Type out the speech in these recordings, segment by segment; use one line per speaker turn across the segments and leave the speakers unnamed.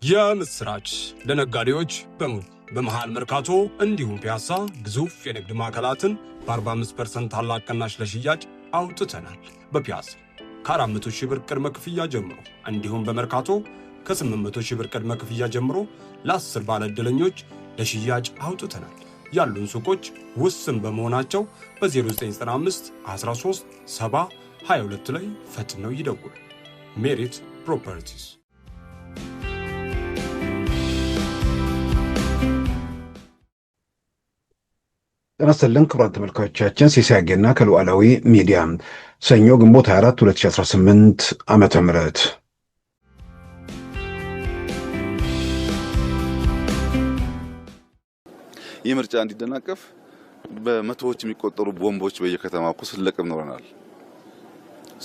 የምስራች ለነጋዴዎች በሙሉ በመሃል መርካቶ እንዲሁም ፒያሳ ግዙፍ የንግድ ማዕከላትን በ45% ታላቅ ቅናሽ ለሽያጭ አውጥተናል። በፒያሳ ከ400,000 ብር ቅድመ ክፍያ ጀምሮ እንዲሁም በመርካቶ ከ800,000 ብር ቅድመ ክፍያ ጀምሮ ለ10 ባለ ዕድለኞች ለሽያጭ አውጥተናል። ያሉን ሱቆች ውስን በመሆናቸው በ0995 13 70 22 ላይ ፈጥነው ይደውሉ። ሜሪት ፕሮፐርቲስ
ተነስተልን ክቡራን ተመልካቾቻችን ሲሳይና ከሉዓላዊ ሚዲያ ሰኞ ግንቦት 24 2018 ዓመተ ምህረት
ይህ ምርጫ እንዲደናቀፍ በመቶዎች የሚቆጠሩ ቦምቦች በየከተማው ሲለቀም ኖረናል።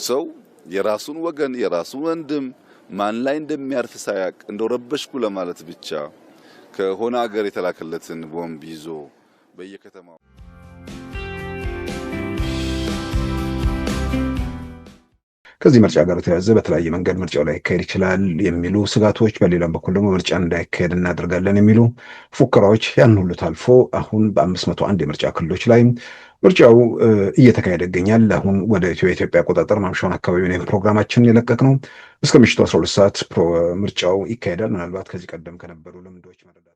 ሰው የራሱን ወገን የራሱን ወንድም ማን ላይ እንደሚያርፍ ሳያቅ እንደረበሽኩ ለማለት ብቻ ከሆነ ሀገር የተላከለትን ቦምብ ይዞ በየከተማው
ከዚህ ምርጫ ጋር ተያዘ በተለያየ መንገድ ምርጫው ላይ ይካሄድ ይችላል የሚሉ ስጋቶች፣ በሌላም በኩል ደግሞ ምርጫ እንዳይካሄድ እናደርጋለን የሚሉ ፉከራዎች ያን ሁሉ ታልፎ አሁን በ501 የምርጫ ክልሎች ላይ ምርጫው እየተካሄደ ይገኛል። አሁን ወደ ኢትዮጵያ አቆጣጠር ማምሻውን አካባቢ ነው ፕሮግራማችን የለቀቅነው። እስከ ምሽቱ 12 ሰዓት ምርጫው ይካሄዳል። ምናልባት ከዚህ ቀደም ከነበሩ ልምዶች መረዳት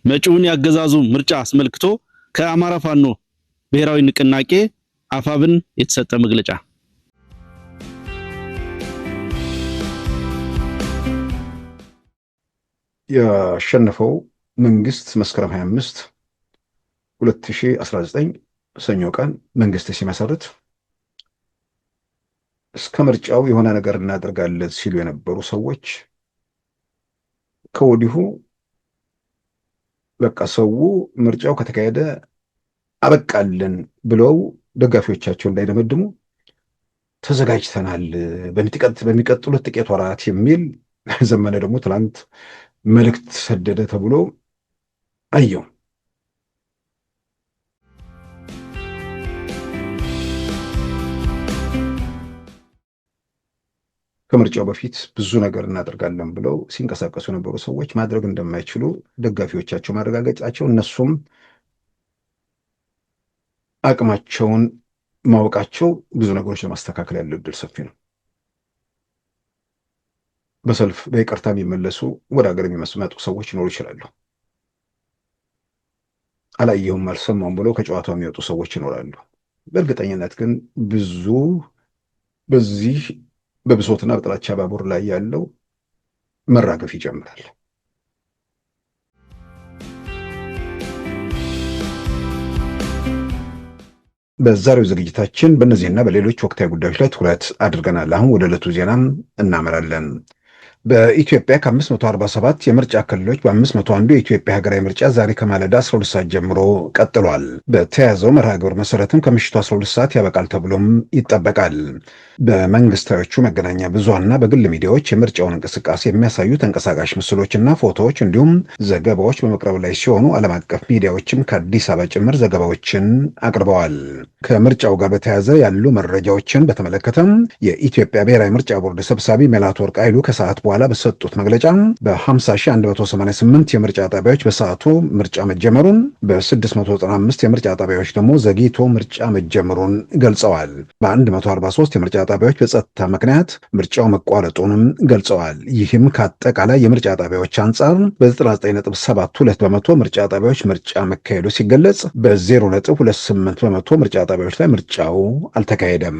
መጪውን ያገዛዙ ምርጫ አስመልክቶ ከአማራ ፋኖ ብሔራዊ ንቅናቄ አፋብን የተሰጠ መግለጫ
ያሸነፈው መንግስት መስከረም 25 2019 ሰኞ ቀን መንግስት ሲመሰርት እስከ ምርጫው የሆነ ነገር እናደርጋለን ሲሉ የነበሩ ሰዎች ከወዲሁ በቃ ሰው ምርጫው ከተካሄደ አበቃልን ብለው ደጋፊዎቻቸው እንዳይደመድሙ ተዘጋጅተናል በሚቀጥሉት ጥቂት ወራት የሚል ዘመነ ደግሞ ትላንት መልእክት ሰደደ ተብሎ አየው። ከምርጫው በፊት ብዙ ነገር እናደርጋለን ብለው ሲንቀሳቀሱ የነበሩ ሰዎች ማድረግ እንደማይችሉ ደጋፊዎቻቸው ማረጋገጫቸው፣ እነሱም አቅማቸውን ማወቃቸው ብዙ ነገሮች ለማስተካከል ያለው እድል ሰፊ ነው። በሰልፍ በይቅርታ የሚመለሱ ወደ ሀገር የሚመጡ ሰዎች ይኖሩ ይችላሉ። አላየሁም አልሰማም ብለው ከጨዋታው የሚወጡ ሰዎች ይኖራሉ። በእርግጠኝነት ግን ብዙ በዚህ በብሶትና በጥላቻ ባቡር ላይ ያለው መራገፍ ይጀምራል። በዛሬው ዝግጅታችን በእነዚህና በሌሎች ወቅታዊ ጉዳዮች ላይ ትኩረት አድርገናል። አሁን ወደ ዕለቱ ዜናም እናመራለን። በኢትዮጵያ ከ547 የምርጫ ክልሎች በ501 የኢትዮጵያ ሀገራዊ ምርጫ ዛሬ ከማለዳ 12 ሰዓት ጀምሮ ቀጥሏል። በተያዘው መርሃ ግብር መሰረትም ከምሽቱ 12 ሰዓት ያበቃል ተብሎም ይጠበቃል። በመንግስታዮቹ መገናኛ ብዙሃንና በግል ሚዲያዎች የምርጫውን እንቅስቃሴ የሚያሳዩ ተንቀሳቃሽ ምስሎችና ፎቶዎች እንዲሁም ዘገባዎች በመቅረብ ላይ ሲሆኑ ዓለም አቀፍ ሚዲያዎችም ከአዲስ አበባ ጭምር ዘገባዎችን አቅርበዋል። ከምርጫው ጋር በተያያዘ ያሉ መረጃዎችን በተመለከተም የኢትዮጵያ ብሔራዊ ምርጫ ቦርድ ሰብሳቢ መላትወርቅ ኃይሉ ከሰዓት በኋላ በሰጡት መግለጫ በ50,188 የምርጫ ጣቢያዎች በሰዓቱ ምርጫ መጀመሩን፣ በ695 የምርጫ ጣቢያዎች ደግሞ ዘግይቶ ምርጫ መጀመሩን ገልጸዋል። በ143 የምርጫ ጣቢያዎች በጸጥታ ምክንያት ምርጫው መቋረጡንም ገልጸዋል። ይህም ከአጠቃላይ የምርጫ ጣቢያዎች አንጻር በ99.72 በመቶ ምርጫ ጣቢያዎች ምርጫ መካሄዱ ሲገለጽ በ0.28 በመቶ ምርጫ ጣቢያዎች ላይ ምርጫው አልተካሄደም።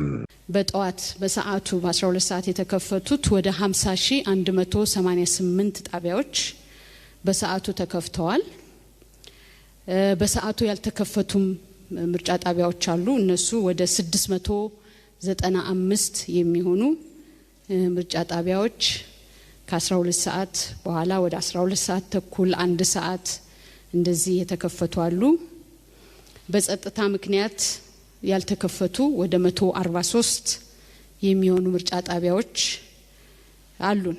በጠዋት በሰዓቱ በ12 ሰዓት የተከፈቱት ወደ 50,188 ጣቢያዎች በሰዓቱ ተከፍተዋል። በሰዓቱ ያልተከፈቱም ምርጫ ጣቢያዎች አሉ። እነሱ ወደ 695 የሚሆኑ ምርጫ ጣቢያዎች ከ12 ሰዓት በኋላ ወደ 12 ሰዓት ተኩል 1 ሰዓት እንደዚህ የተከፈቱ አሉ። በጸጥታ ምክንያት ያልተከፈቱ ወደ 143 የሚሆኑ ምርጫ ጣቢያዎች አሉን።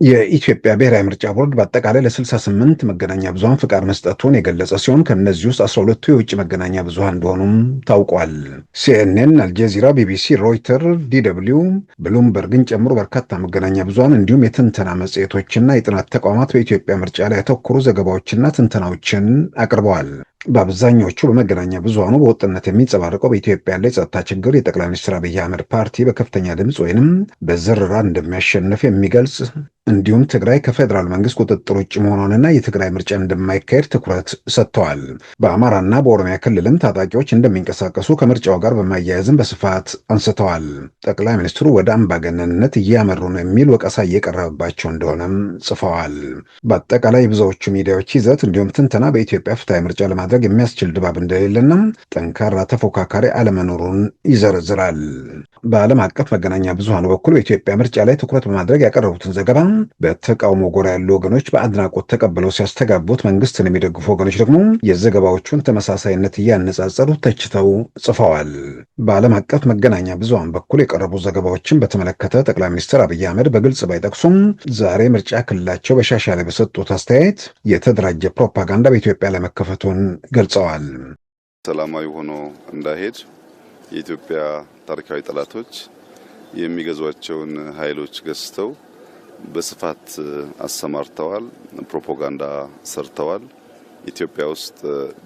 የኢትዮጵያ ብሔራዊ ምርጫ ቦርድ በአጠቃላይ ለ68 መገናኛ ብዙሃን ፍቃድ መስጠቱን የገለጸ ሲሆን ከነዚህ ውስጥ 12ቱ የውጭ መገናኛ ብዙሃን እንደሆኑም ታውቋል። ሲኤንኤን፣ አልጀዚራ፣ ቢቢሲ፣ ሮይተር፣ ዲደብሊው፣ ብሉምበርግን ጨምሮ በርካታ መገናኛ ብዙሃን እንዲሁም የትንተና መጽሔቶችና የጥናት ተቋማት በኢትዮጵያ ምርጫ ላይ ያተኮሩ ዘገባዎችና ትንተናዎችን አቅርበዋል። በአብዛኞቹ በመገናኛ ብዙሃኑ በወጥነት የሚንጸባረቀው በኢትዮጵያ ያለ የጸጥታ ችግር የጠቅላይ ሚኒስትር አብይ አህመድ ፓርቲ በከፍተኛ ድምፅ ወይንም በዝርራ እንደሚያሸንፍ የሚገልጽ እንዲሁም ትግራይ ከፌዴራል መንግስት ቁጥጥር ውጭ መሆኗንና የትግራይ ምርጫ እንደማይካሄድ ትኩረት ሰጥተዋል። በአማራና በኦሮሚያ ክልልም ታጣቂዎች እንደሚንቀሳቀሱ ከምርጫው ጋር በማያያዝም በስፋት አንስተዋል። ጠቅላይ ሚኒስትሩ ወደ አምባገነንነት እያመሩ ነው የሚል ወቀሳ እየቀረበባቸው እንደሆነም ጽፈዋል። በአጠቃላይ የብዙዎቹ ሚዲያዎች ይዘት እንዲሁም ትንተና በኢትዮጵያ ፍትሐዊ ምርጫ ለማድረግ የሚያስችል ድባብ እንደሌለና ጠንካራ ተፎካካሪ አለመኖሩን ይዘረዝራል። በዓለም አቀፍ መገናኛ ብዙሃኑ በኩል በኢትዮጵያ ምርጫ ላይ ትኩረት በማድረግ ያቀረቡትን ዘገባ በተቃውሞ ጎራ ያሉ ወገኖች በአድናቆት ተቀብለው ሲያስተጋቡት፣ መንግስትን የሚደግፉ ወገኖች ደግሞ የዘገባዎቹን ተመሳሳይነት እያነጻጸሩ ተችተው ጽፈዋል። በዓለም አቀፍ መገናኛ ብዙሃን በኩል የቀረቡ ዘገባዎችን በተመለከተ ጠቅላይ ሚኒስትር አብይ አህመድ በግልጽ ባይጠቅሱም ዛሬ ምርጫ ክልላቸው በሻሻ ላይ በሰጡት አስተያየት የተደራጀ ፕሮፓጋንዳ በኢትዮጵያ ላይ መከፈቱን ገልጸዋል።
ሰላማዊ ሆኖ እንዳይሄድ የኢትዮጵያ ታሪካዊ ጠላቶች የሚገዟቸውን ኃይሎች ገዝተው በስፋት አሰማርተዋል፣ ፕሮፓጋንዳ ሰርተዋል። ኢትዮጵያ ውስጥ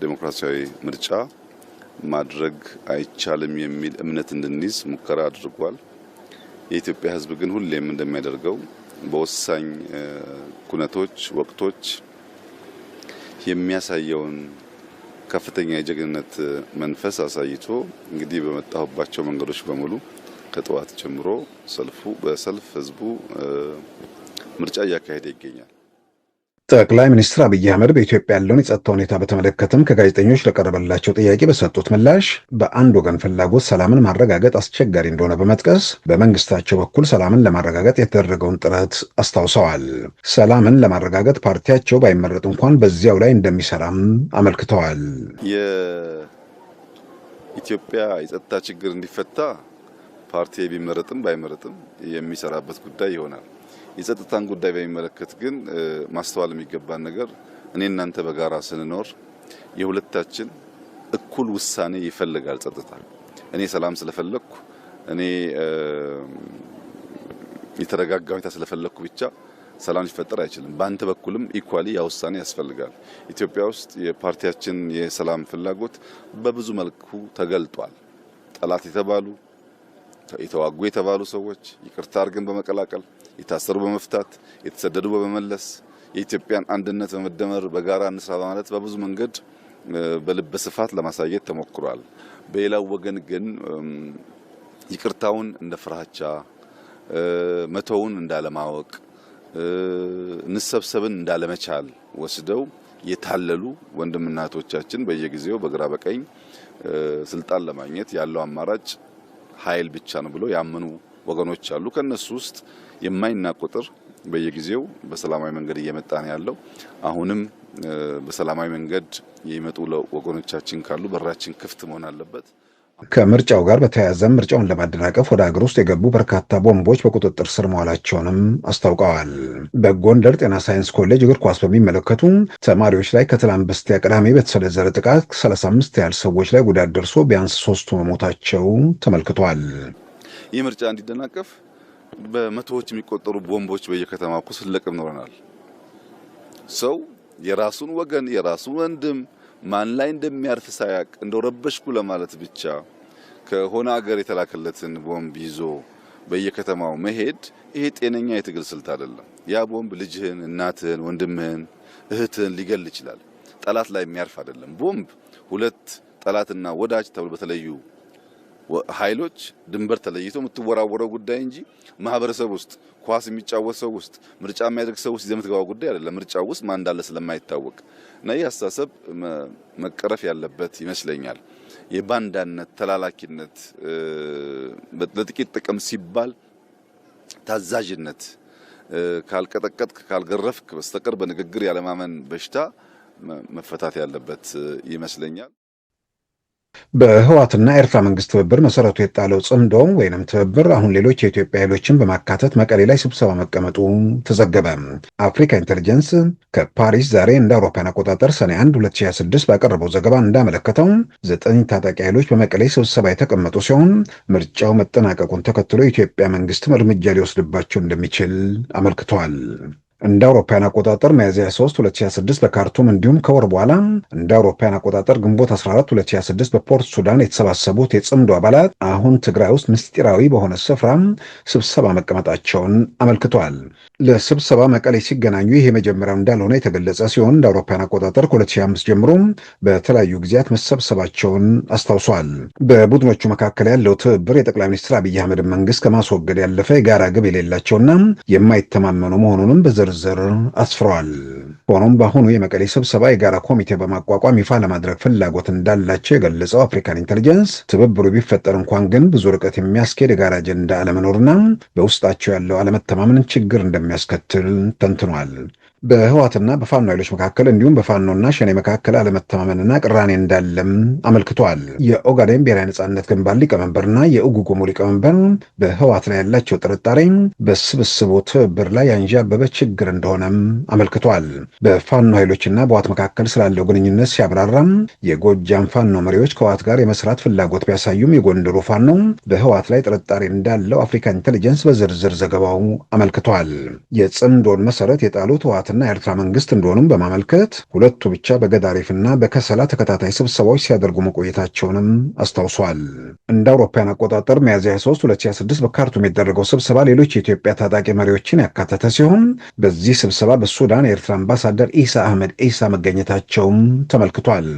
ዴሞክራሲያዊ ምርጫ ማድረግ አይቻልም የሚል እምነት እንድንይዝ ሙከራ አድርጓል። የኢትዮጵያ ሕዝብ ግን ሁሌም እንደሚያደርገው በወሳኝ ኩነቶች፣ ወቅቶች የሚያሳየውን ከፍተኛ የጀግንነት መንፈስ አሳይቶ እንግዲህ በመጣሁባቸው መንገዶች በሙሉ ከጠዋት ጀምሮ በሰልፍ ህዝቡ ምርጫ እያካሄደ ይገኛል።
ጠቅላይ ሚኒስትር አብይ አህመድ በኢትዮጵያ ያለውን የጸጥታ ሁኔታ በተመለከተም ከጋዜጠኞች ለቀረበላቸው ጥያቄ በሰጡት ምላሽ በአንድ ወገን ፍላጎት ሰላምን ማረጋገጥ አስቸጋሪ እንደሆነ በመጥቀስ በመንግስታቸው በኩል ሰላምን ለማረጋገጥ የተደረገውን ጥረት አስታውሰዋል። ሰላምን ለማረጋገጥ ፓርቲያቸው ባይመረጥ እንኳን በዚያው ላይ እንደሚሰራም አመልክተዋል።
የኢትዮጵያ የጸጥታ ችግር እንዲፈታ ፓርቲ ቢመረጥም ባይመረጥም የሚሰራበት ጉዳይ ይሆናል። የጸጥታን ጉዳይ በሚመለከት ግን ማስተዋል የሚገባን ነገር እኔ እናንተ በጋራ ስንኖር የሁለታችን እኩል ውሳኔ ይፈልጋል ጸጥታ። እኔ ሰላም ስለፈለኩ እኔ የተረጋጋ ሁኔታ ስለፈለኩ ብቻ ሰላም ሊፈጠር አይችልም። በአንተ በኩልም ኢኳሊ ያ ውሳኔ ያስፈልጋል። ኢትዮጵያ ውስጥ የፓርቲያችን የሰላም ፍላጎት በብዙ መልኩ ተገልጧል። ጠላት የተባሉ የተዋጉ የተባሉ ሰዎች ይቅርታ አድርገን በመቀላቀል የታሰሩ በመፍታት የተሰደዱ በመመለስ የኢትዮጵያን አንድነት በመደመር በጋራ እንስራ በማለት በብዙ መንገድ በልበ ስፋት ለማሳየት ተሞክሯል። በሌላው ወገን ግን ይቅርታውን እንደ ፍራቻ፣ መተውን እንዳለማወቅ፣ እንሰብሰብን እንዳለመቻል ወስደው የታለሉ ወንድምና እህቶቻችን በየጊዜው በግራ በቀኝ ስልጣን ለማግኘት ያለው አማራጭ ኃይል ብቻ ነው ብሎ ያመኑ ወገኖች አሉ። ከነሱ ውስጥ የማይናቅ ቁጥር በየጊዜው በሰላማዊ መንገድ እየመጣ ነው ያለው። አሁንም በሰላማዊ መንገድ የሚመጡ ወገኖቻችን ካሉ በራችን ክፍት መሆን አለበት።
ከምርጫው ጋር በተያያዘ ምርጫውን ለማደናቀፍ ወደ ሀገር ውስጥ የገቡ በርካታ ቦምቦች በቁጥጥር ስር መዋላቸውንም አስታውቀዋል። በጎንደር ጤና ሳይንስ ኮሌጅ እግር ኳስ በሚመለከቱ ተማሪዎች ላይ ከትላንት በስቲያ ቅዳሜ በተሰነዘረ ጥቃት 35 ያህል ሰዎች ላይ ጉዳት ደርሶ ቢያንስ 3ቱ መሞታቸው ተመልክቷል።
ይህ ምርጫ እንዲደናቀፍ በመቶዎች የሚቆጠሩ ቦምቦች በየከተማው ስንለቅም ኖረናል። ሰው የራሱን ወገን የራሱን ወንድም ማን ላይ እንደሚያርፍ ሳያቅ እንደው ረበሽኩ ለማለት ብቻ ከሆነ ሀገር የተላከለትን ቦምብ ይዞ በየከተማው መሄድ ይሄ ጤነኛ የትግል ስልት አይደለም። ያ ቦምብ ልጅህን፣ እናትህን፣ ወንድምህን፣ እህትህን ሊገል ይችላል። ጠላት ላይ የሚያርፍ አይደለም። ቦምብ ሁለት ጠላትና ወዳጅ ተብሎ በተለዩ ኃይሎች ድንበር ተለይቶ የምትወራወረው ጉዳይ እንጂ ማህበረሰብ ውስጥ ኳስ የሚጫወት ሰው ውስጥ ምርጫ የሚያደርግ ሰው ውስጥ የምትገባው ጉዳይ አይደለም። ምርጫ ውስጥ ማን እንዳለ ስለማይታወቅ እና ይህ አስተሳሰብ መቀረፍ ያለበት ይመስለኛል። የባንዳነት ተላላኪነት፣ ለጥቂት ጥቅም ሲባል ታዛዥነት ካልቀጠቀጥክ ካልገረፍክ በስተቀር በንግግር ያለማመን በሽታ መፈታት ያለበት ይመስለኛል።
በህወሓትና ኤርትራ መንግስት ትብብር መሰረቱ የጣለው ጽምዶ ወይንም ትብብር አሁን ሌሎች የኢትዮጵያ ኃይሎችን በማካተት መቀሌ ላይ ስብሰባ መቀመጡ ተዘገበ። አፍሪካ ኢንተሊጀንስ ከፓሪስ ዛሬ እንደ አውሮፓውያን አቆጣጠር ሰኔ 1 2026 ባቀረበው ዘገባ እንዳመለከተው 9 ታጣቂ ኃይሎች በመቀሌ ስብሰባ የተቀመጡ ሲሆን ምርጫው መጠናቀቁን ተከትሎ የኢትዮጵያ መንግስትም እርምጃ ሊወስድባቸው እንደሚችል አመልክቷል። እንደ አውሮፓውያን አቆጣጠር ሚያዝያ 3 2026 በካርቱም እንዲሁም ከወር በኋላ እንደ አውሮፓውያን አቆጣጠር ግንቦት 14 2026 በፖርት ሱዳን የተሰባሰቡት የጽምዶ አባላት አሁን ትግራይ ውስጥ ምስጢራዊ በሆነ ስፍራ ስብሰባ መቀመጣቸውን አመልክቷል። ለስብሰባ መቀሌ ሲገናኙ ይህ የመጀመሪያው እንዳልሆነ የተገለጸ ሲሆን እንደ አውሮፓውያን አቆጣጠር ከ2005 ጀምሮ በተለያዩ ጊዜያት መሰብሰባቸውን አስታውሷል። በቡድኖቹ መካከል ያለው ትብብር የጠቅላይ ሚኒስትር አብይ አህመድ መንግስት ከማስወገድ ያለፈ የጋራ ግብ የሌላቸውና የማይተማመኑ መሆኑንም ዝርዝር አስፍረዋል። ሆኖም በአሁኑ የመቀሌ ስብሰባ የጋራ ኮሚቴ በማቋቋም ይፋ ለማድረግ ፍላጎት እንዳላቸው የገለጸው አፍሪካን ኢንተሊጀንስ ትብብሩ ቢፈጠር እንኳን ግን ብዙ ርቀት የሚያስኬድ የጋራ አጀንዳ አለመኖርና በውስጣቸው ያለው አለመተማመን ችግር እንደሚያስከትል ተንትኗል። በህወሓትና በፋኖ ኃይሎች መካከል እንዲሁም በፋኖና ሸኔ መካከል አለመተማመንና ቅራኔ እንዳለም አመልክቷል። የኦጋዴን ብሔራዊ ነጻነት ግንባር ሊቀመንበርና የኡጉጉሙ ሊቀመንበር በህወሓት ላይ ያላቸው ጥርጣሬ በስብስቡ ትብብር ላይ ያንዣበበ ችግር እንደሆነም አመልክቷል። በፋኖ ኃይሎችና በህወሓት መካከል ስላለው ግንኙነት ሲያብራራም የጎጃም ፋኖ መሪዎች ከህወሓት ጋር የመስራት ፍላጎት ቢያሳዩም የጎንደሩ ፋኖ በህወሓት ላይ ጥርጣሬ እንዳለው አፍሪካ ኢንተሊጀንስ በዝርዝር ዘገባው አመልክቷል። የጽምዶን መሰረት የጣሉት ህወሓትና የኤርትራ መንግስት እንደሆኑም በማመልከት ሁለቱ ብቻ በገዳሪፍና በከሰላ ተከታታይ ስብሰባዎች ሲያደርጉ መቆየታቸውንም አስታውሷል። እንደ አውሮፓውያን አቆጣጠር ሚያዝያ 23 2026 በካርቱም የደረገው ስብሰባ ሌሎች የኢትዮጵያ ታጣቂ መሪዎችን ያካተተ ሲሆን በዚህ ስብሰባ በሱዳን የኤርትራ አምባሳደር ኢሳ አህመድ ኢሳ መገኘታቸውም ተመልክቷል።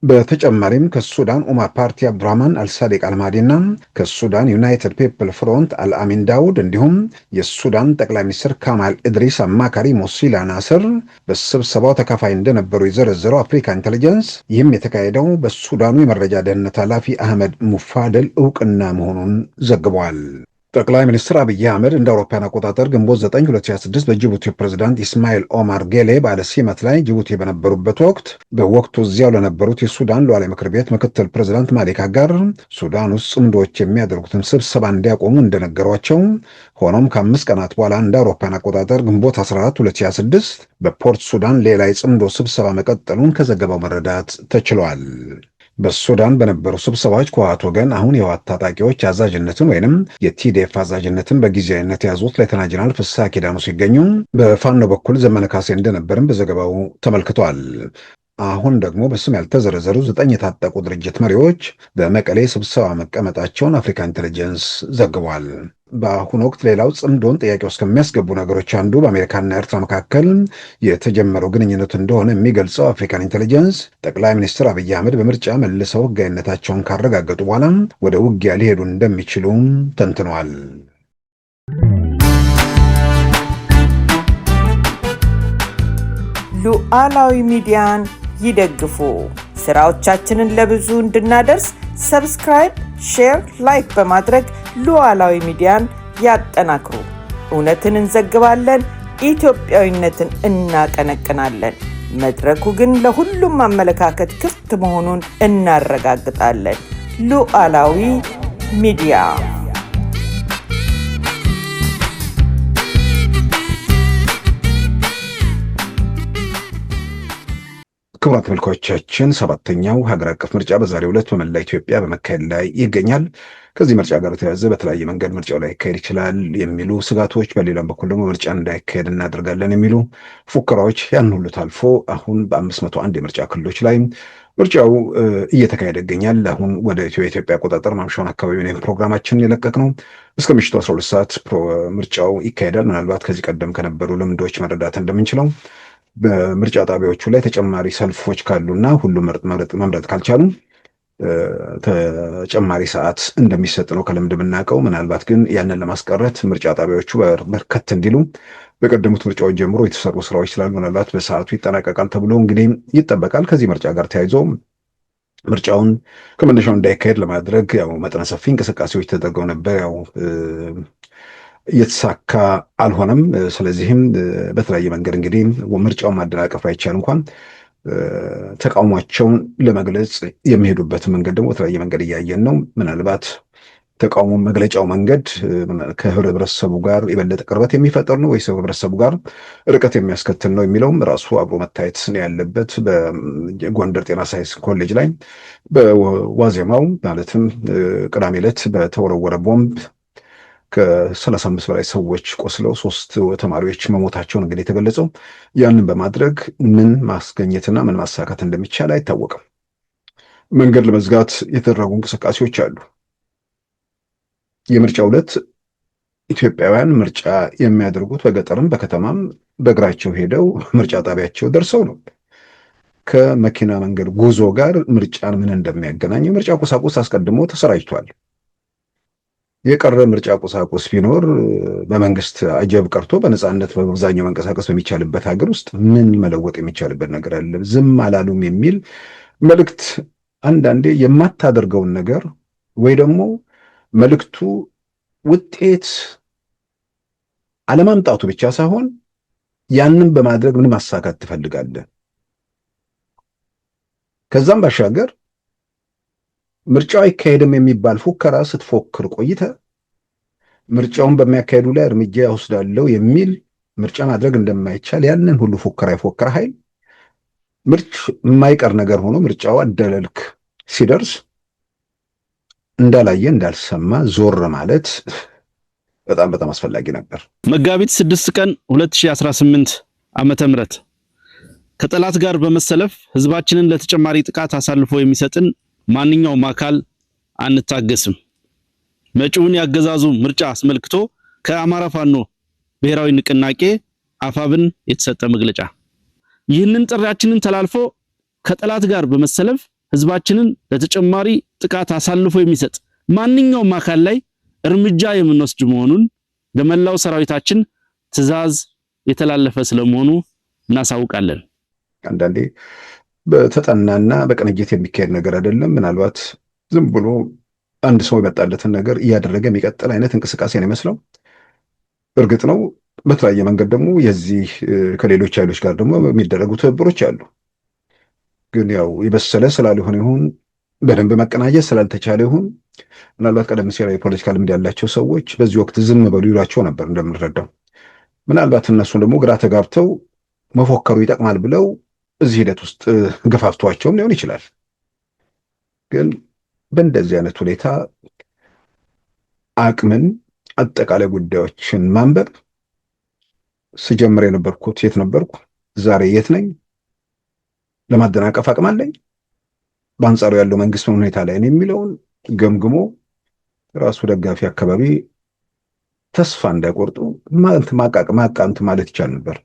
በተጨማሪም ከሱዳን ኡማ ፓርቲ አብዱራህማን አልሳዲቅ አልማዲና ከሱዳን ዩናይትድ ፒፕል ፍሮንት አልአሚን ዳውድ እንዲሁም የሱዳን ጠቅላይ ሚኒስትር ካማል ኢድሪስ አማካሪ ሞሲላ ናስር በስብሰባው ተካፋይ እንደነበሩ የዘረዘረው አፍሪካ ኢንተሊጀንስ ይህም የተካሄደው በሱዳኑ የመረጃ ደህንነት ኃላፊ አህመድ ሙፋደል እውቅና መሆኑን ዘግቧል። ጠቅላይ ሚኒስትር አብይ አህመድ እንደ አውሮፓውያን አቆጣጠር ግንቦት 9 2026 በጅቡቲ ፕሬዝዳንት ኢስማኤል ኦማር ጌሌ ባለ ሲመት ላይ ጅቡቲ በነበሩበት ወቅት በወቅቱ እዚያው ለነበሩት የሱዳን ሉዓላዊ ምክር ቤት ምክትል ፕሬዝዳንት ማሊክ አጋር ሱዳን ውስጥ ጽምዶች የሚያደርጉትን ስብሰባ እንዲያቆሙ እንደነገሯቸው፣ ሆኖም ከ5 ቀናት በኋላ እንደ አውሮፓውያን አቆጣጠር ግንቦት 14 2026 በፖርት ሱዳን ሌላ የጽምዶ ስብሰባ መቀጠሉን ከዘገባው መረዳት ተችሏል። በሱዳን በነበሩ ስብሰባዎች ከህወሓት ወገን አሁን የህወሓት ታጣቂዎች አዛዥነትን ወይንም የቲዲኤፍ አዛዥነትን በጊዜያዊነት የያዙት ሌተና ጀነራል ፍስሐ ኪዳኑ ሲገኙ በፋኖ በኩል ዘመነ ካሴ እንደነበርም በዘገባው ተመልክቷል። አሁን ደግሞ በስም ያልተዘረዘሩ 9 የታጠቁ ድርጅት መሪዎች በመቀሌ ስብሰባ መቀመጣቸውን አፍሪካ ኢንተሊጀንስ ዘግቧል። በአሁኑ ወቅት ሌላው ጽምዶን ጥያቄ ውስጥ ከሚያስገቡ ነገሮች አንዱ በአሜሪካና ኤርትራ መካከል የተጀመረው ግንኙነት እንደሆነ የሚገልጸው አፍሪካን ኢንተሊጀንስ ጠቅላይ ሚኒስትር አብይ አህመድ በምርጫ መልሰው ህጋዊነታቸውን ካረጋገጡ በኋላ ወደ ውጊያ ሊሄዱ እንደሚችሉም ተንትኗል።
ሉዓላዊ ሚዲያን ይደግፉ። ስራዎቻችንን ለብዙ እንድናደርስ ሰብስክራይብ፣ ሼር፣ ላይክ በማድረግ ሉዓላዊ ሚዲያን ያጠናክሩ። እውነትን እንዘግባለን፣ ኢትዮጵያዊነትን እናቀነቅናለን። መድረኩ ግን ለሁሉም አመለካከት ክፍት መሆኑን እናረጋግጣለን። ሉዓላዊ ሚዲያ
ክቡራን ተመልካቾቻችን 7ኛው ሀገር አቀፍ ምርጫ በዛሬው ዕለት በመላ ኢትዮጵያ በመካሄድ ላይ ይገኛል። ከዚህ ምርጫ ጋር ተያይዞ በተለያየ መንገድ ምርጫው ላይ ይካሄድ ይችላል የሚሉ ስጋቶች፣ በሌላም በኩል ደግሞ ምርጫ እንዳይካሄድ እናደርጋለን የሚሉ ፉከራዎች ያን ሁሉ ታልፎ አሁን በ501 የምርጫ ክልሎች ላይ ምርጫው እየተካሄደ ይገኛል። አሁን ወደ ኢትዮጵያ አቆጣጠር ማምሻውን አካባቢ ነው ፕሮግራማችን የለቀቅ ነው። እስከ ምሽቱ 12 ሰዓት ምርጫው ይካሄዳል። ምናልባት ከዚህ ቀደም ከነበሩ ልምዶች መረዳት እንደምንችለው በምርጫ ጣቢያዎቹ ላይ ተጨማሪ ሰልፎች ካሉና ሁሉም መምረጥ ካልቻሉ ተጨማሪ ሰዓት እንደሚሰጥ ነው ከልምድ የምናውቀው። ምናልባት ግን ያንን ለማስቀረት ምርጫ ጣቢያዎቹ በርከት እንዲሉ በቀደሙት ምርጫዎች ጀምሮ የተሰሩ ስራዎች ስላሉ ምናልባት በሰዓቱ ይጠናቀቃል ተብሎ እንግዲህ ይጠበቃል። ከዚህ ምርጫ ጋር ተያይዞ ምርጫውን ከመነሻው እንዳይካሄድ ለማድረግ ያው መጠነ ሰፊ እንቅስቃሴዎች ተደርገው ነበር። ያው እየተሳካ አልሆነም። ስለዚህም በተለያየ መንገድ እንግዲህ ምርጫውን ማደናቀፍ አይቻል እንኳን ተቃውሟቸውን ለመግለጽ የሚሄዱበት መንገድ ደግሞ በተለያየ መንገድ እያየን ነው። ምናልባት ተቃውሞ መግለጫው መንገድ ከህብረተሰቡ ጋር የበለጠ ቅርበት የሚፈጥር ነው ወይስ ህብረተሰቡ ጋር ርቀት የሚያስከትል ነው የሚለውም ራሱ አብሮ መታየት ነው ያለበት። በጎንደር ጤና ሳይንስ ኮሌጅ ላይ በዋዜማው ማለትም ቅዳሜ ዕለት በተወረወረ ቦምብ ከ35 በላይ ሰዎች ቆስለው 3 ተማሪዎች መሞታቸውን እንግዲህ የተገለጸው ያንን በማድረግ ምን ማስገኘትና ምን ማሳካት እንደሚቻል አይታወቅም። መንገድ ለመዝጋት የተደረጉ እንቅስቃሴዎች አሉ። የምርጫው ዕለት ኢትዮጵያውያን ምርጫ የሚያደርጉት በገጠርም በከተማም በእግራቸው ሄደው ምርጫ ጣቢያቸው ደርሰው ነው። ከመኪና መንገድ ጉዞ ጋር ምርጫን ምን እንደሚያገናኝ የምርጫ ቁሳቁስ አስቀድሞ ተሰራጭቷል። የቀረ ምርጫ ቁሳቁስ ቢኖር በመንግስት አጀብ ቀርቶ በነፃነት በአብዛኛው መንቀሳቀስ በሚቻልበት ሀገር ውስጥ ምን መለወጥ የሚቻልበት ነገር አለ? ዝም አላሉም የሚል መልእክት አንዳንዴ የማታደርገውን ነገር ወይ ደግሞ መልእክቱ ውጤት አለማምጣቱ ብቻ ሳይሆን ያንን በማድረግ ምን ማሳካት ትፈልጋለህ? ከዛም ባሻገር ምርጫው አይካሄድም የሚባል ፉከራ ስትፎክር ቆይተ ምርጫውን በሚያካሄዱ ላይ እርምጃ ያወስዳለው የሚል ምርጫ ማድረግ እንደማይቻል ያንን ሁሉ ፉከራ የፎከረ ኃይል የማይቀር ነገር ሆኖ ምርጫው አደለልክ ሲደርስ እንዳላየ እንዳልሰማ ዞር ማለት በጣም በጣም አስፈላጊ ነበር።
መጋቢት 6 ቀን 2018 ዓመተ ምህረት ከጠላት ጋር በመሰለፍ ህዝባችንን ለተጨማሪ ጥቃት አሳልፎ የሚሰጥን ማንኛውም አካል አንታገስም። መጪውን ያገዛዙ ምርጫ አስመልክቶ ከአማራ ፋኖ ብሔራዊ ንቅናቄ አፋብን የተሰጠ መግለጫ። ይህንን ጥሪያችንን ተላልፎ ከጠላት ጋር በመሰለፍ ህዝባችንን ለተጨማሪ ጥቃት አሳልፎ የሚሰጥ ማንኛውም አካል ላይ እርምጃ የምንወስድ መሆኑን ለመላው ሰራዊታችን ትዕዛዝ የተላለፈ ስለመሆኑ እናሳውቃለን።
አንዳንዴ በተጠናና በቅንጅት የሚካሄድ ነገር አይደለም። ምናልባት ዝም ብሎ አንድ ሰው የመጣለትን ነገር እያደረገ የሚቀጥል አይነት እንቅስቃሴ ነው የሚመስለው። እርግጥ ነው በተለያየ መንገድ ደግሞ የዚህ ከሌሎች ኃይሎች ጋር ደግሞ የሚደረጉ ትብብሮች አሉ። ግን ያው የበሰለ ስላልሆነ ይሁን በደንብ መቀናጀት ስላልተቻለ ይሁን ምናልባት ቀደም ሲል የፖለቲካ ልምድ ያላቸው ሰዎች በዚህ ወቅት ዝም በሉ ይሏቸው ነበር እንደምንረዳው። ምናልባት እነሱን ደግሞ ግራ ተጋብተው መፎከሩ ይጠቅማል ብለው እዚህ ሂደት ውስጥ ገፋፍቷቸውም ሊሆን ይችላል። ግን በእንደዚህ አይነት ሁኔታ አቅምን፣ አጠቃላይ ጉዳዮችን ማንበብ ስጀምር የነበርኩት የት ነበርኩ፣ ዛሬ የት ነኝ፣ ለማደናቀፍ አቅም አለኝ፣ በአንጻሩ ያለው መንግስት ምን ሁኔታ ላይ ነው የሚለውን ገምግሞ ራሱ ደጋፊ አካባቢ ተስፋ እንዳይቆርጡ ማቃንት ማለት ይቻል ነበር።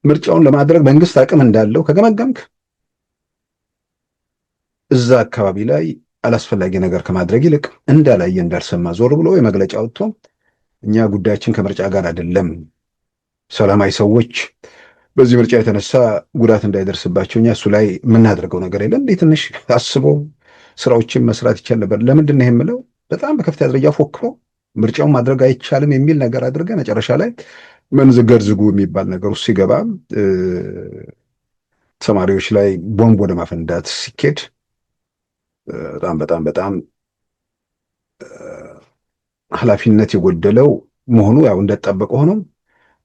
ምርጫውን ለማድረግ መንግስት አቅም እንዳለው ከገመገምክ እዛ አካባቢ ላይ አላስፈላጊ ነገር ከማድረግ ይልቅ እንዳላየ እንዳልሰማ ዞር ብሎ የመግለጫ ወጥቶ እኛ ጉዳያችን ከምርጫ ጋር አይደለም፣ ሰላማዊ ሰዎች በዚህ ምርጫ የተነሳ ጉዳት እንዳይደርስባቸው እኛ እሱ ላይ የምናደርገው ነገር የለም፣ እንዴ ትንሽ አስቦ ስራዎችን መስራት ይቻል ነበር። ለምንድን ነው የምለው? በጣም በከፍተኛ ደረጃ ፎክሮ ምርጫውን ማድረግ አይቻልም የሚል ነገር አድርገ መጨረሻ ላይ መንዝገር ዝጉ የሚባል ነገር ውስጥ ሲገባ ተማሪዎች ላይ ቦምብ ወደ ማፈንዳት ሲኬድ በጣም በጣም በጣም ኃላፊነት የጎደለው መሆኑ ያው እንደተጠበቀ ሆኖ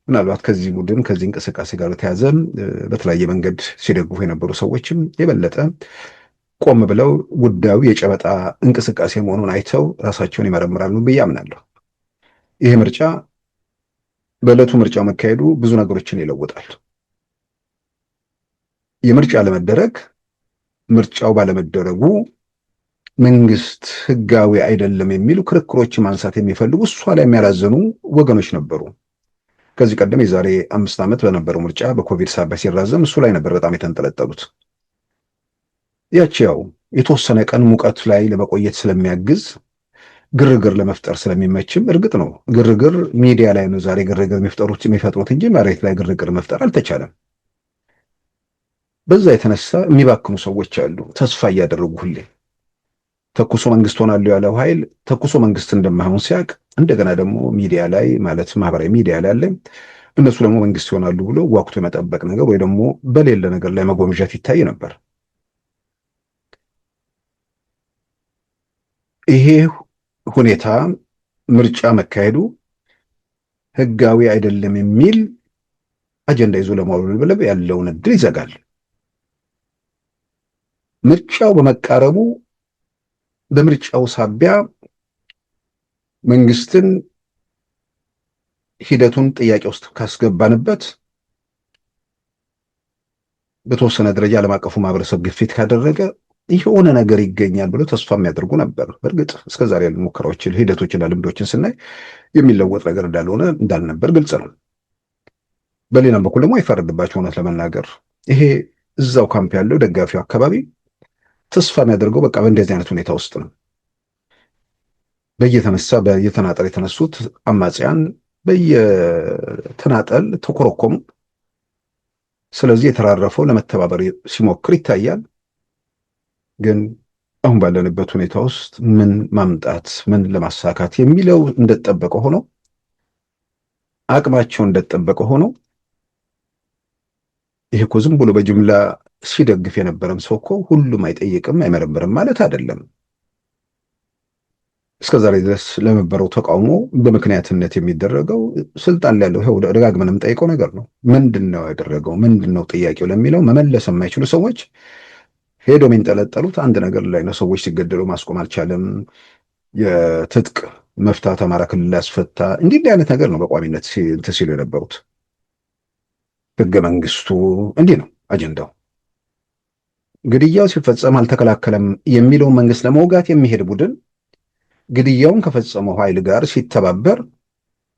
ምናልባት ከዚህ ቡድን ከዚህ እንቅስቃሴ ጋር ተያዘ በተለያየ መንገድ ሲደግፉ የነበሩ ሰዎችም የበለጠ ቆም ብለው ጉዳዩ የጨበጣ እንቅስቃሴ መሆኑን አይተው ራሳቸውን ይመረምራሉ ብዬ አምናለሁ። ይሄ ምርጫ በዕለቱ ምርጫው መካሄዱ ብዙ ነገሮችን ይለውጣል። የምርጫ ለመደረግ ምርጫው ባለመደረጉ መንግስት ህጋዊ አይደለም የሚሉ ክርክሮችን ማንሳት የሚፈልጉ እሷ ላይ የሚያላዘኑ ወገኖች ነበሩ። ከዚህ ቀደም የዛሬ 5 ዓመት በነበረው ምርጫ በኮቪድ ሳቢያ ሲራዘም እሱ ላይ ነበር በጣም የተንጠለጠሉት። ያቺ ያው የተወሰነ ቀን ሙቀት ላይ ለመቆየት ስለሚያግዝ ግርግር ለመፍጠር ስለሚመችም እርግጥ ነው ግርግር ሚዲያ ላይ ነው ዛሬ ግርግር የሚፈጥሩት እንጂ መሬት ላይ ግርግር መፍጠር አልተቻለም። በዛ የተነሳ የሚባክኑ ሰዎች አሉ፣ ተስፋ እያደረጉ ሁሌ ተኩሶ መንግስት ሆናለሁ ያለው ኃይል ተኩሶ መንግስት እንደማይሆን ሲያቅ እንደገና ደግሞ ሚዲያ ላይ ማለት ማህበራዊ ሚዲያ ላይ አለ እነሱ ደግሞ መንግስት ይሆናሉ ብሎ ዋክቶ የመጠበቅ ነገር ወይ ደግሞ በሌለ ነገር ላይ መጎምጀት ይታይ ነበር። ይሄ ሁኔታ ምርጫ መካሄዱ ህጋዊ አይደለም የሚል አጀንዳ ይዞ ለማውለብለብ ያለውን እድል ይዘጋል። ምርጫው በመቃረቡ በምርጫው ሳቢያ መንግስትን ሂደቱን ጥያቄ ውስጥ ካስገባንበት በተወሰነ ደረጃ ዓለም አቀፉ ማህበረሰብ ግፊት ካደረገ የሆነ ነገር ይገኛል ብሎ ተስፋ የሚያደርጉ ነበር። በእርግጥ እስከዛሬ ያሉ ሙከራዎችን ሂደቶችና ልምዶችን ስናይ የሚለወጥ ነገር እንዳልነበር ግልጽ ነው። በሌላም በኩል ደግሞ አይፈረድባቸው። እውነት ለመናገር ይሄ እዛው ካምፕ ያለው ደጋፊው አካባቢ ተስፋ የሚያደርገው በቃ በእንደዚህ አይነት ሁኔታ ውስጥ ነው። በየተናጠል የተነሱት አማጽያን በየተናጠል ተኮረኮሙ። ስለዚህ የተራረፈው ለመተባበር ሲሞክር ይታያል። ግን አሁን ባለንበት ሁኔታ ውስጥ ምን ማምጣት ምን ለማሳካት የሚለው እንደተጠበቀ ሆኖ አቅማቸው እንደተጠበቀ ሆኖ ይሄ እኮ ዝም ብሎ በጅምላ ሲደግፍ የነበረም ሰው እኮ ሁሉም አይጠይቅም አይመረምርም ማለት አይደለም። እስከዛሬ ድረስ ለነበረው ተቃውሞ በምክንያትነት የሚደረገው ስልጣን ላይ ያለው ደጋግመን የምንጠይቀው ነገር ነው። ምንድነው ያደረገው? ምንድነው ጥያቄው ለሚለው መመለስ የማይችሉ ሰዎች ሄዶ የሚንጠለጠሉት አንድ ነገር ላይ ነው። ሰዎች ሲገደሉ ማስቆም አልቻለም፣ የትጥቅ መፍታት አማራ ክልል ያስፈታ፣ እንዲህ አይነት ነገር ነው በቋሚነት ሲሉ የነበሩት። ህገ መንግስቱ እንዲህ ነው አጀንዳው። ግድያው ሲፈጸም አልተከላከለም የሚለውን መንግስት ለመውጋት የሚሄድ ቡድን ግድያውን ከፈጸመው ኃይል ጋር ሲተባበር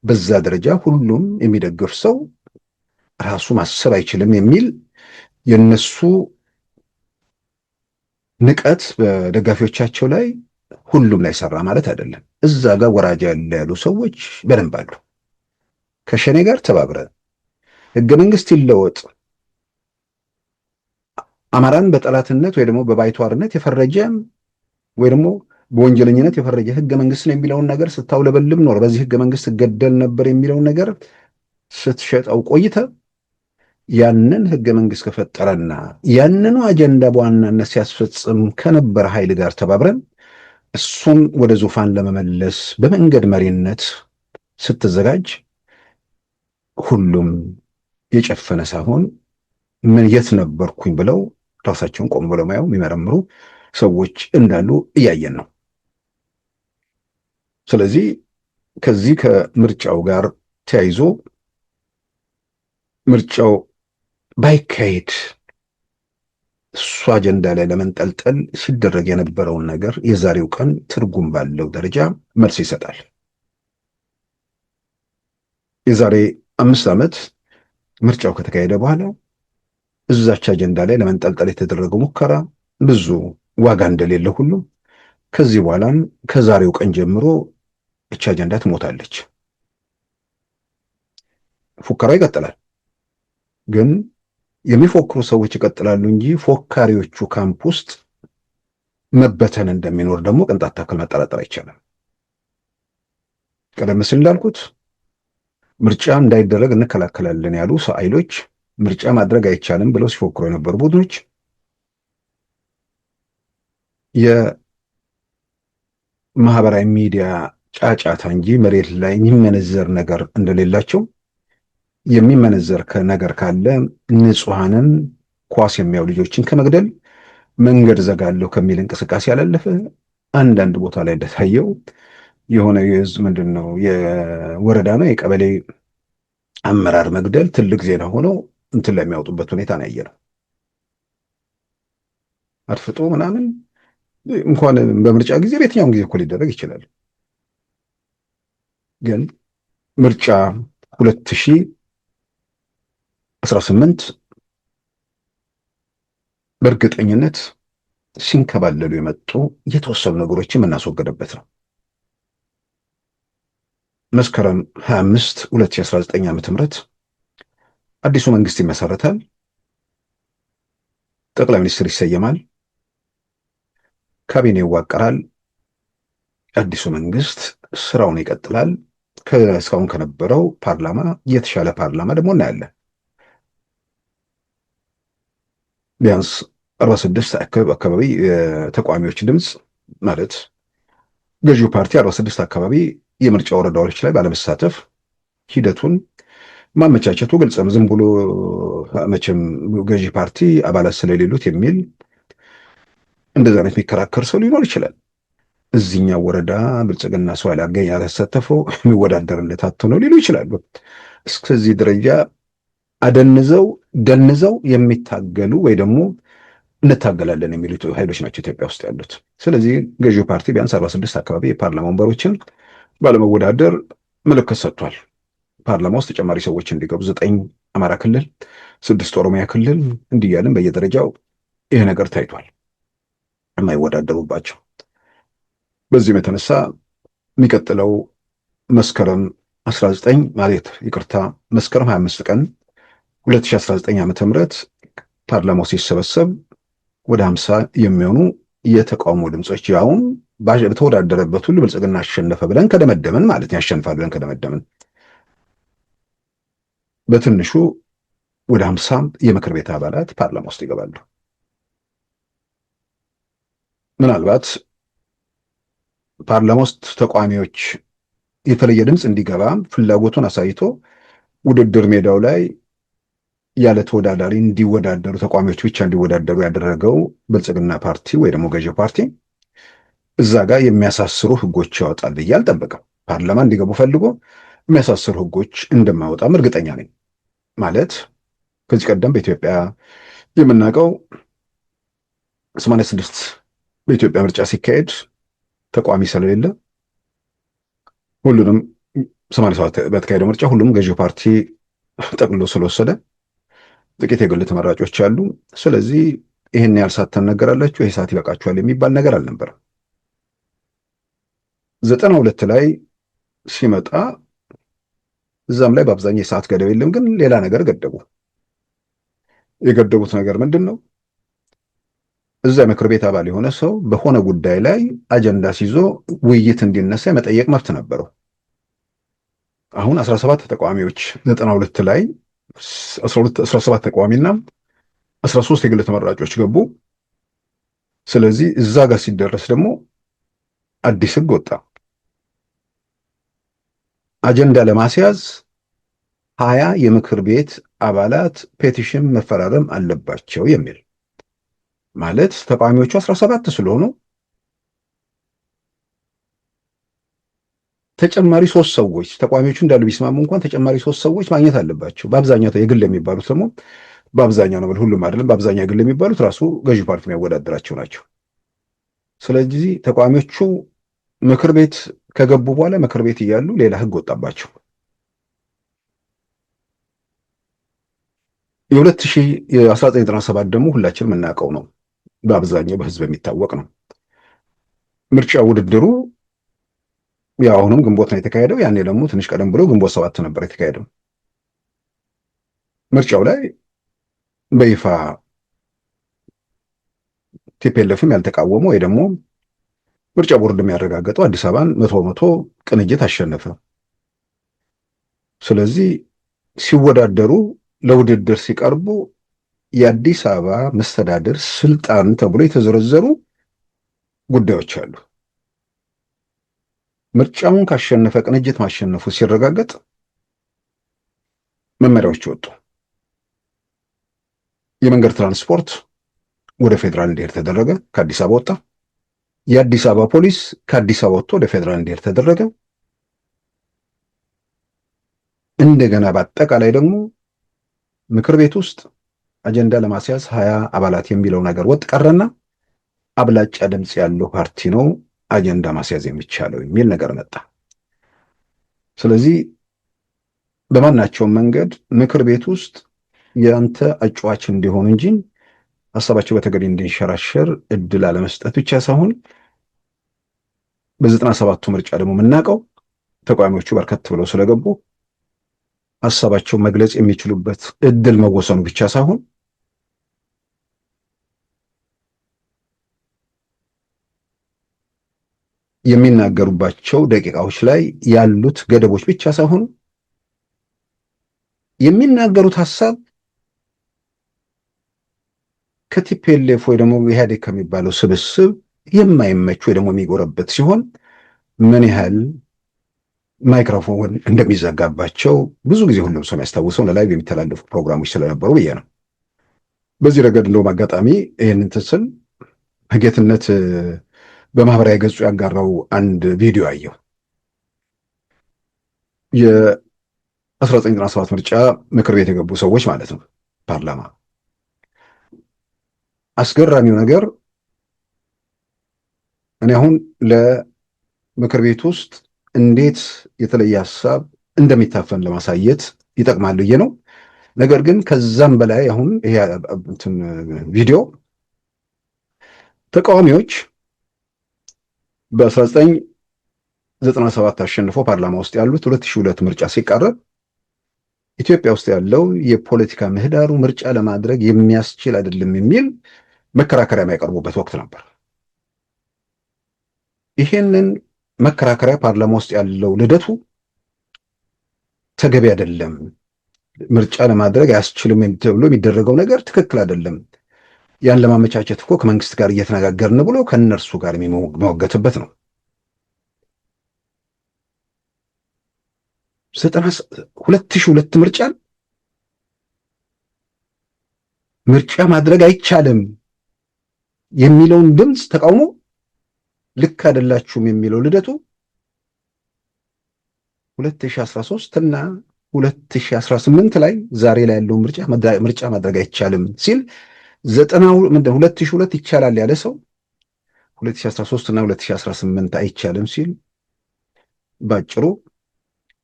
በዛ ደረጃ ሁሉም የሚደግፍ ሰው ራሱ ማሰብ አይችልም የሚል የነሱ ንቀት በደጋፊዎቻቸው ላይ ሁሉም ላይ ሰራ ማለት አይደለም። እዛ ጋር ወራጅ ያሉ ሰዎች በደንብ አሉ። ከሸኔ ጋር ተባብረ ህገ መንግስት ይለወጥ፣ አማራን በጠላትነት ወይ ደግሞ በባይቷርነት የፈረጀ ወይ ደግሞ በወንጀለኝነት የፈረጀ ህገ መንግስት ነው የሚለውን ነገር ስታውለበልብ ኖር። በዚህ ህገ መንግስት ገደል ነበር የሚለውን ነገር ስትሸጠው ቆይተ ያንን ህገ መንግስት ከፈጠረና ያንኑ አጀንዳ በዋናነት ሲያስፈጽም ከነበረ ኃይል ጋር ተባብረን እሱን ወደ ዙፋን ለመመለስ በመንገድ መሪነት ስትዘጋጅ ሁሉም የጨፈነ ሳይሆን ምን የት ነበርኩኝ ብለው ራሳቸውን ቆም ብለው ማየው የሚመረምሩ ሰዎች እንዳሉ እያየን ነው። ስለዚህ ከዚህ ከምርጫው ጋር ተያይዞ ምርጫው ባይካሄድ እሱ አጀንዳ ላይ ለመንጠልጠል ሲደረግ የነበረውን ነገር የዛሬው ቀን ትርጉም ባለው ደረጃ መልስ ይሰጣል። የዛሬ 5 ዓመት ምርጫው ከተካሄደ በኋላ እዛች አጀንዳ ላይ ለመንጠልጠል የተደረገው ሙከራ ብዙ ዋጋ እንደሌለ ሁሉ ከዚህ በኋላም ከዛሬው ቀን ጀምሮ እች አጀንዳ ትሞታለች። ፉከራው ይቀጥላል። ግን የሚፎክሩ ሰዎች ይቀጥላሉ እንጂ ፎካሪዎቹ ካምፕ ውስጥ መበተን እንደሚኖር ደግሞ ቅንጣት ታክል መጠራጠር አይቻልም። ቀደም ሲል እንዳልኩት ምርጫ እንዳይደረግ እንከላከላለን ያሉ ኃይሎች ምርጫ ማድረግ አይቻልም ብለው ሲፎክሩ የነበሩ ቡድኖች የማህበራዊ ሚዲያ ጫጫታ እንጂ መሬት ላይ የሚመነዘር ነገር እንደሌላቸው የሚመነዘር ነገር ካለ ንጹሐንን ኳስ የሚያዩ ልጆችን ከመግደል መንገድ ዘጋለሁ ከሚል እንቅስቃሴ ያላለፈ አንዳንድ ቦታ ላይ እንደታየው የሆነ የህዝብ ምንድነው የወረዳ ነው የቀበሌ አመራር መግደል ትልቅ ዜና ሆኖ እንትን ለሚያወጡበት ሁኔታ ነው ያየነው። አጥፍቶ ምናምን እንኳን በምርጫ ጊዜ በየትኛውም ጊዜ እኮ ሊደረግ ይችላል። ግን ምርጫ 2018 በእርግጠኝነት ሲንከባለሉ የመጡ የተወሰኑ ነገሮችን የምናስወገደበት ነው። መስከረም 25 2019 ዓ.ም አዲሱ መንግስት ይመሰረታል። ጠቅላይ ሚኒስትር ይሰየማል። ካቢኔ ይዋቀራል። አዲሱ መንግስት ስራውን ይቀጥላል። እስካሁን ከነበረው ፓርላማ የተሻለ ፓርላማ ደግሞ እናያለን። ቢያንስ 46 አካባቢ የተቃዋሚዎች ድምፅ ማለት ገዢው ፓርቲ 46 አካባቢ የምርጫ ወረዳዎች ላይ ባለመሳተፍ ሂደቱን ማመቻቸቱ ግልጽ ነው። ዝም ብሎ መቼም ገዢ ፓርቲ አባላት ስለሌሉት የሚል እንደዛ አይነት የሚከራከር ሰው ሊኖር ይችላል። እዚህኛው ወረዳ ብልጽግና ሰው ያላሳተፈው የሚወዳደርለት አጥቶ ነው ሊሉ ይችላሉ። እስከዚህ ደረጃ ደንዘው የሚታገሉ ወይ ደግሞ እንታገላለን የሚሉት ኃይሎች ናቸው ኢትዮጵያ ውስጥ ያሉት። ስለዚህ ገዢው ፓርቲ ቢያንስ 46 አካባቢ የፓርላማ ወንበሮችን ባለመወዳደር ምልክት ሰጥቷል። ፓርላማ ውስጥ ተጨማሪ ሰዎች እንዲገቡ 9 አማራ ክልል፣ 6 ኦሮሚያ ክልል እንዲያልን በየደረጃው ይሄ ነገር ታይቷል የማይወዳደሩባቸው። በዚህም የተነሳ የሚቀጥለው መስከረም 25 ቀን 2019 ዓ.ም ፓርላማው ሲሰበሰብ ወደ 50 የሚሆኑ የተቃውሞ ድምጾች ያውም በተወዳደረበት ሁሉ ብልጽግና አሸነፈ ብለን ከደመደምን ማለት ያሸንፋል ብለን ከደመደምን በትንሹ ወደ 50 የምክር ቤት አባላት ፓርላማ ውስጥ ይገባሉ። ምናልባት ፓርላማ ውስጥ ተቃዋሚዎች የተለየ ድምፅ እንዲገባ ፍላጎቱን አሳይቶ ውድድር ሜዳው ላይ ያለ ተወዳዳሪ እንዲወዳደሩ ተቃዋሚዎች ብቻ እንዲወዳደሩ ያደረገው ብልጽግና ፓርቲ ወይ ደግሞ ገዢው ፓርቲ እዛ ጋር የሚያሳስሩ ህጎች ያወጣል ብዬ አልጠበቅም። ፓርላማ እንዲገቡ ፈልጎ የሚያሳስሩ ህጎች እንደማይወጣም እርግጠኛ ነኝ። ማለት ከዚህ ቀደም በኢትዮጵያ የምናውቀው 86 በኢትዮጵያ ምርጫ ሲካሄድ ተቃዋሚ ስለሌለ ሁሉንም 87 በተካሄደው ምርጫ ሁሉም ገዢው ፓርቲ ጠቅልሎ ስለወሰደ ጥቂት የግል ተመራጮች አሉ። ስለዚህ ይህን ያህል ሰዓት ትናገራላችሁ፣ ይህ ሰዓት ይበቃችኋል የሚባል ነገር አልነበረም። 92 ላይ ሲመጣ እዛም ላይ በአብዛኛው የሰዓት ገደብ የለም፣ ግን ሌላ ነገር ገደቡ። የገደቡት ነገር ምንድን ነው? እዛ የምክር ቤት አባል የሆነ ሰው በሆነ ጉዳይ ላይ አጀንዳ ሲይዞ ውይይት እንዲነሳ የመጠየቅ መብት ነበረው። አሁን 17 ተቃዋሚዎች 92 ላይ 17 ተቃዋሚና 13 የግል ተመራጮች ገቡ። ስለዚህ እዛ ጋር ሲደረስ ደግሞ አዲስ ህግ ወጣ። አጀንዳ ለማስያዝ 20 የምክር ቤት አባላት ፔቲሽን መፈራረም አለባቸው የሚል ማለት ተቃዋሚዎቹ 17 ስለሆኑ ተጨማሪ 3 ሰዎች ተቃዋሚዎቹ እንዳሉ ቢስማሙ እንኳን ተጨማሪ 3 ሰዎች ማግኘት አለባቸው። በአብዛኛው የግል የሚባሉት ደግሞ በአብዛኛው ነው፣ ሁሉም አይደለም፣ በአብዛኛው የግል የሚባሉት ራሱ ገዢ ፓርቲ የሚያወዳድራቸው ናቸው። ስለዚህ ተቃዋሚዎቹ ምክር ቤት ከገቡ በኋላ ምክር ቤት እያሉ ሌላ ህግ ወጣባቸው። የ1997 ደግሞ ሁላችንም የምናውቀው ነው፣ በአብዛኛው በህዝብ የሚታወቅ ነው። ምርጫ ውድድሩ ያው አሁንም ግንቦት ነው የተካሄደው። ያኔ ደግሞ ትንሽ ቀደም ብሎ ግንቦት 7 ነበር የተካሄደው። ምርጫው ላይ በይፋ ቲፒኤልኤፍም ያልተቃወመው ወይ ደግሞ ምርጫ ቦርድ የሚያረጋገጠው አዲስ አበባን 100% ቅንጅት አሸነፈ። ስለዚህ ሲወዳደሩ ለውድድር ሲቀርቡ የአዲስ አበባ መስተዳድር ስልጣን ተብሎ የተዘረዘሩ ጉዳዮች አሉ። ምርጫውን ካሸነፈ ቅንጅት ማሸነፉ ሲረጋገጥ መመሪያዎች ወጡ። የመንገድ ትራንስፖርት ወደ ፌዴራል እንዲሄድ ተደረገ፣ ከአዲስ አበባ ወጣ። የአዲስ አበባ ፖሊስ ከአዲስ አበባ ወጥቶ ወደ ፌዴራል እንዲሄድ ተደረገ። እንደገና በአጠቃላይ ደግሞ ምክር ቤት ውስጥ አጀንዳ ለማስያዝ 20 አባላት የሚለው ነገር ወጥ ቀረና አብላጫ ድምፅ ያለው ፓርቲ ነው አጀንዳ ማስያዝ የሚቻለው የሚል ነገር መጣ። ስለዚህ በማናቸውም መንገድ ምክር ቤት ውስጥ የአንተ አጫዋች እንዲሆኑ እንጂ ሀሳባቸው በተገቢ እንዲንሸራሸር እድል አለመስጠት ብቻ ሳይሆን በ97ቱ ምርጫ ደግሞ የምናውቀው ተቃዋሚዎቹ በርከት ብለው ስለገቡ ሀሳባቸው መግለጽ የሚችሉበት እድል መወሰኑ ብቻ ሳይሆን የሚናገሩባቸው ደቂቃዎች ላይ ያሉት ገደቦች ብቻ ሳይሆኑ የሚናገሩት ሐሳብ ከቲፒኤልኤፍ ወይ ደግሞ ኢህአዴግ ከሚባለው ስብስብ የማይመች ወይ ደግሞ የሚጎረበት ሲሆን ምን ያህል ማይክሮፎን እንደሚዘጋባቸው ብዙ ጊዜ ሁሉም ሰው የሚያስታውሰው ለላይቭ የሚተላለፉ ፕሮግራሞች ስለነበሩ ብዬ ነው። በዚህ ረገድ እንደውም አጋጣሚ ይህንን ትስል ጌትነት በማህበራዊ ገጹ ያጋራው አንድ ቪዲዮ አየሁ። የ1997 ምርጫ ምክር ቤት የገቡ ሰዎች ማለት ነው፣ ፓርላማ። አስገራሚው ነገር እኔ አሁን ለምክር ቤት ውስጥ እንዴት የተለየ ሀሳብ እንደሚታፈን ለማሳየት ይጠቅማል ብዬ ነው። ነገር ግን ከዛም በላይ አሁን ይሄ ቪዲዮ ተቃዋሚዎች በ1997 አሸንፎ ፓርላማ ውስጥ ያሉት 2002 ምርጫ ሲቃረብ ኢትዮጵያ ውስጥ ያለው የፖለቲካ ምህዳሩ ምርጫ ለማድረግ የሚያስችል አይደለም የሚል መከራከሪያ የሚያቀርቡበት ወቅት ነበር። ይሄንን መከራከሪያ ፓርላማ ውስጥ ያለው ልደቱ ተገቢ አይደለም፣ ምርጫ ለማድረግ አያስችልም ተብሎ የሚደረገው ነገር ትክክል አይደለም፣ ያን ለማመቻቸት እኮ ከመንግስት ጋር እየተነጋገርን ብሎ ከነርሱ ጋር የሚሞገትበት ነው። 2002 ምርጫ ማድረግ አይቻልም የሚለውን ድምፅ ተቃውሞ ልክ አይደላችሁም የሚለው ልደቱ 2013 እና 2018 ላይ ዛሬ ላይ ያለው ምርጫ ማድረግ አይቻልም ሲል 2002 ይቻላል ያለ ሰው 2013 እና 2018 አይቻልም ሲል ባጭሩ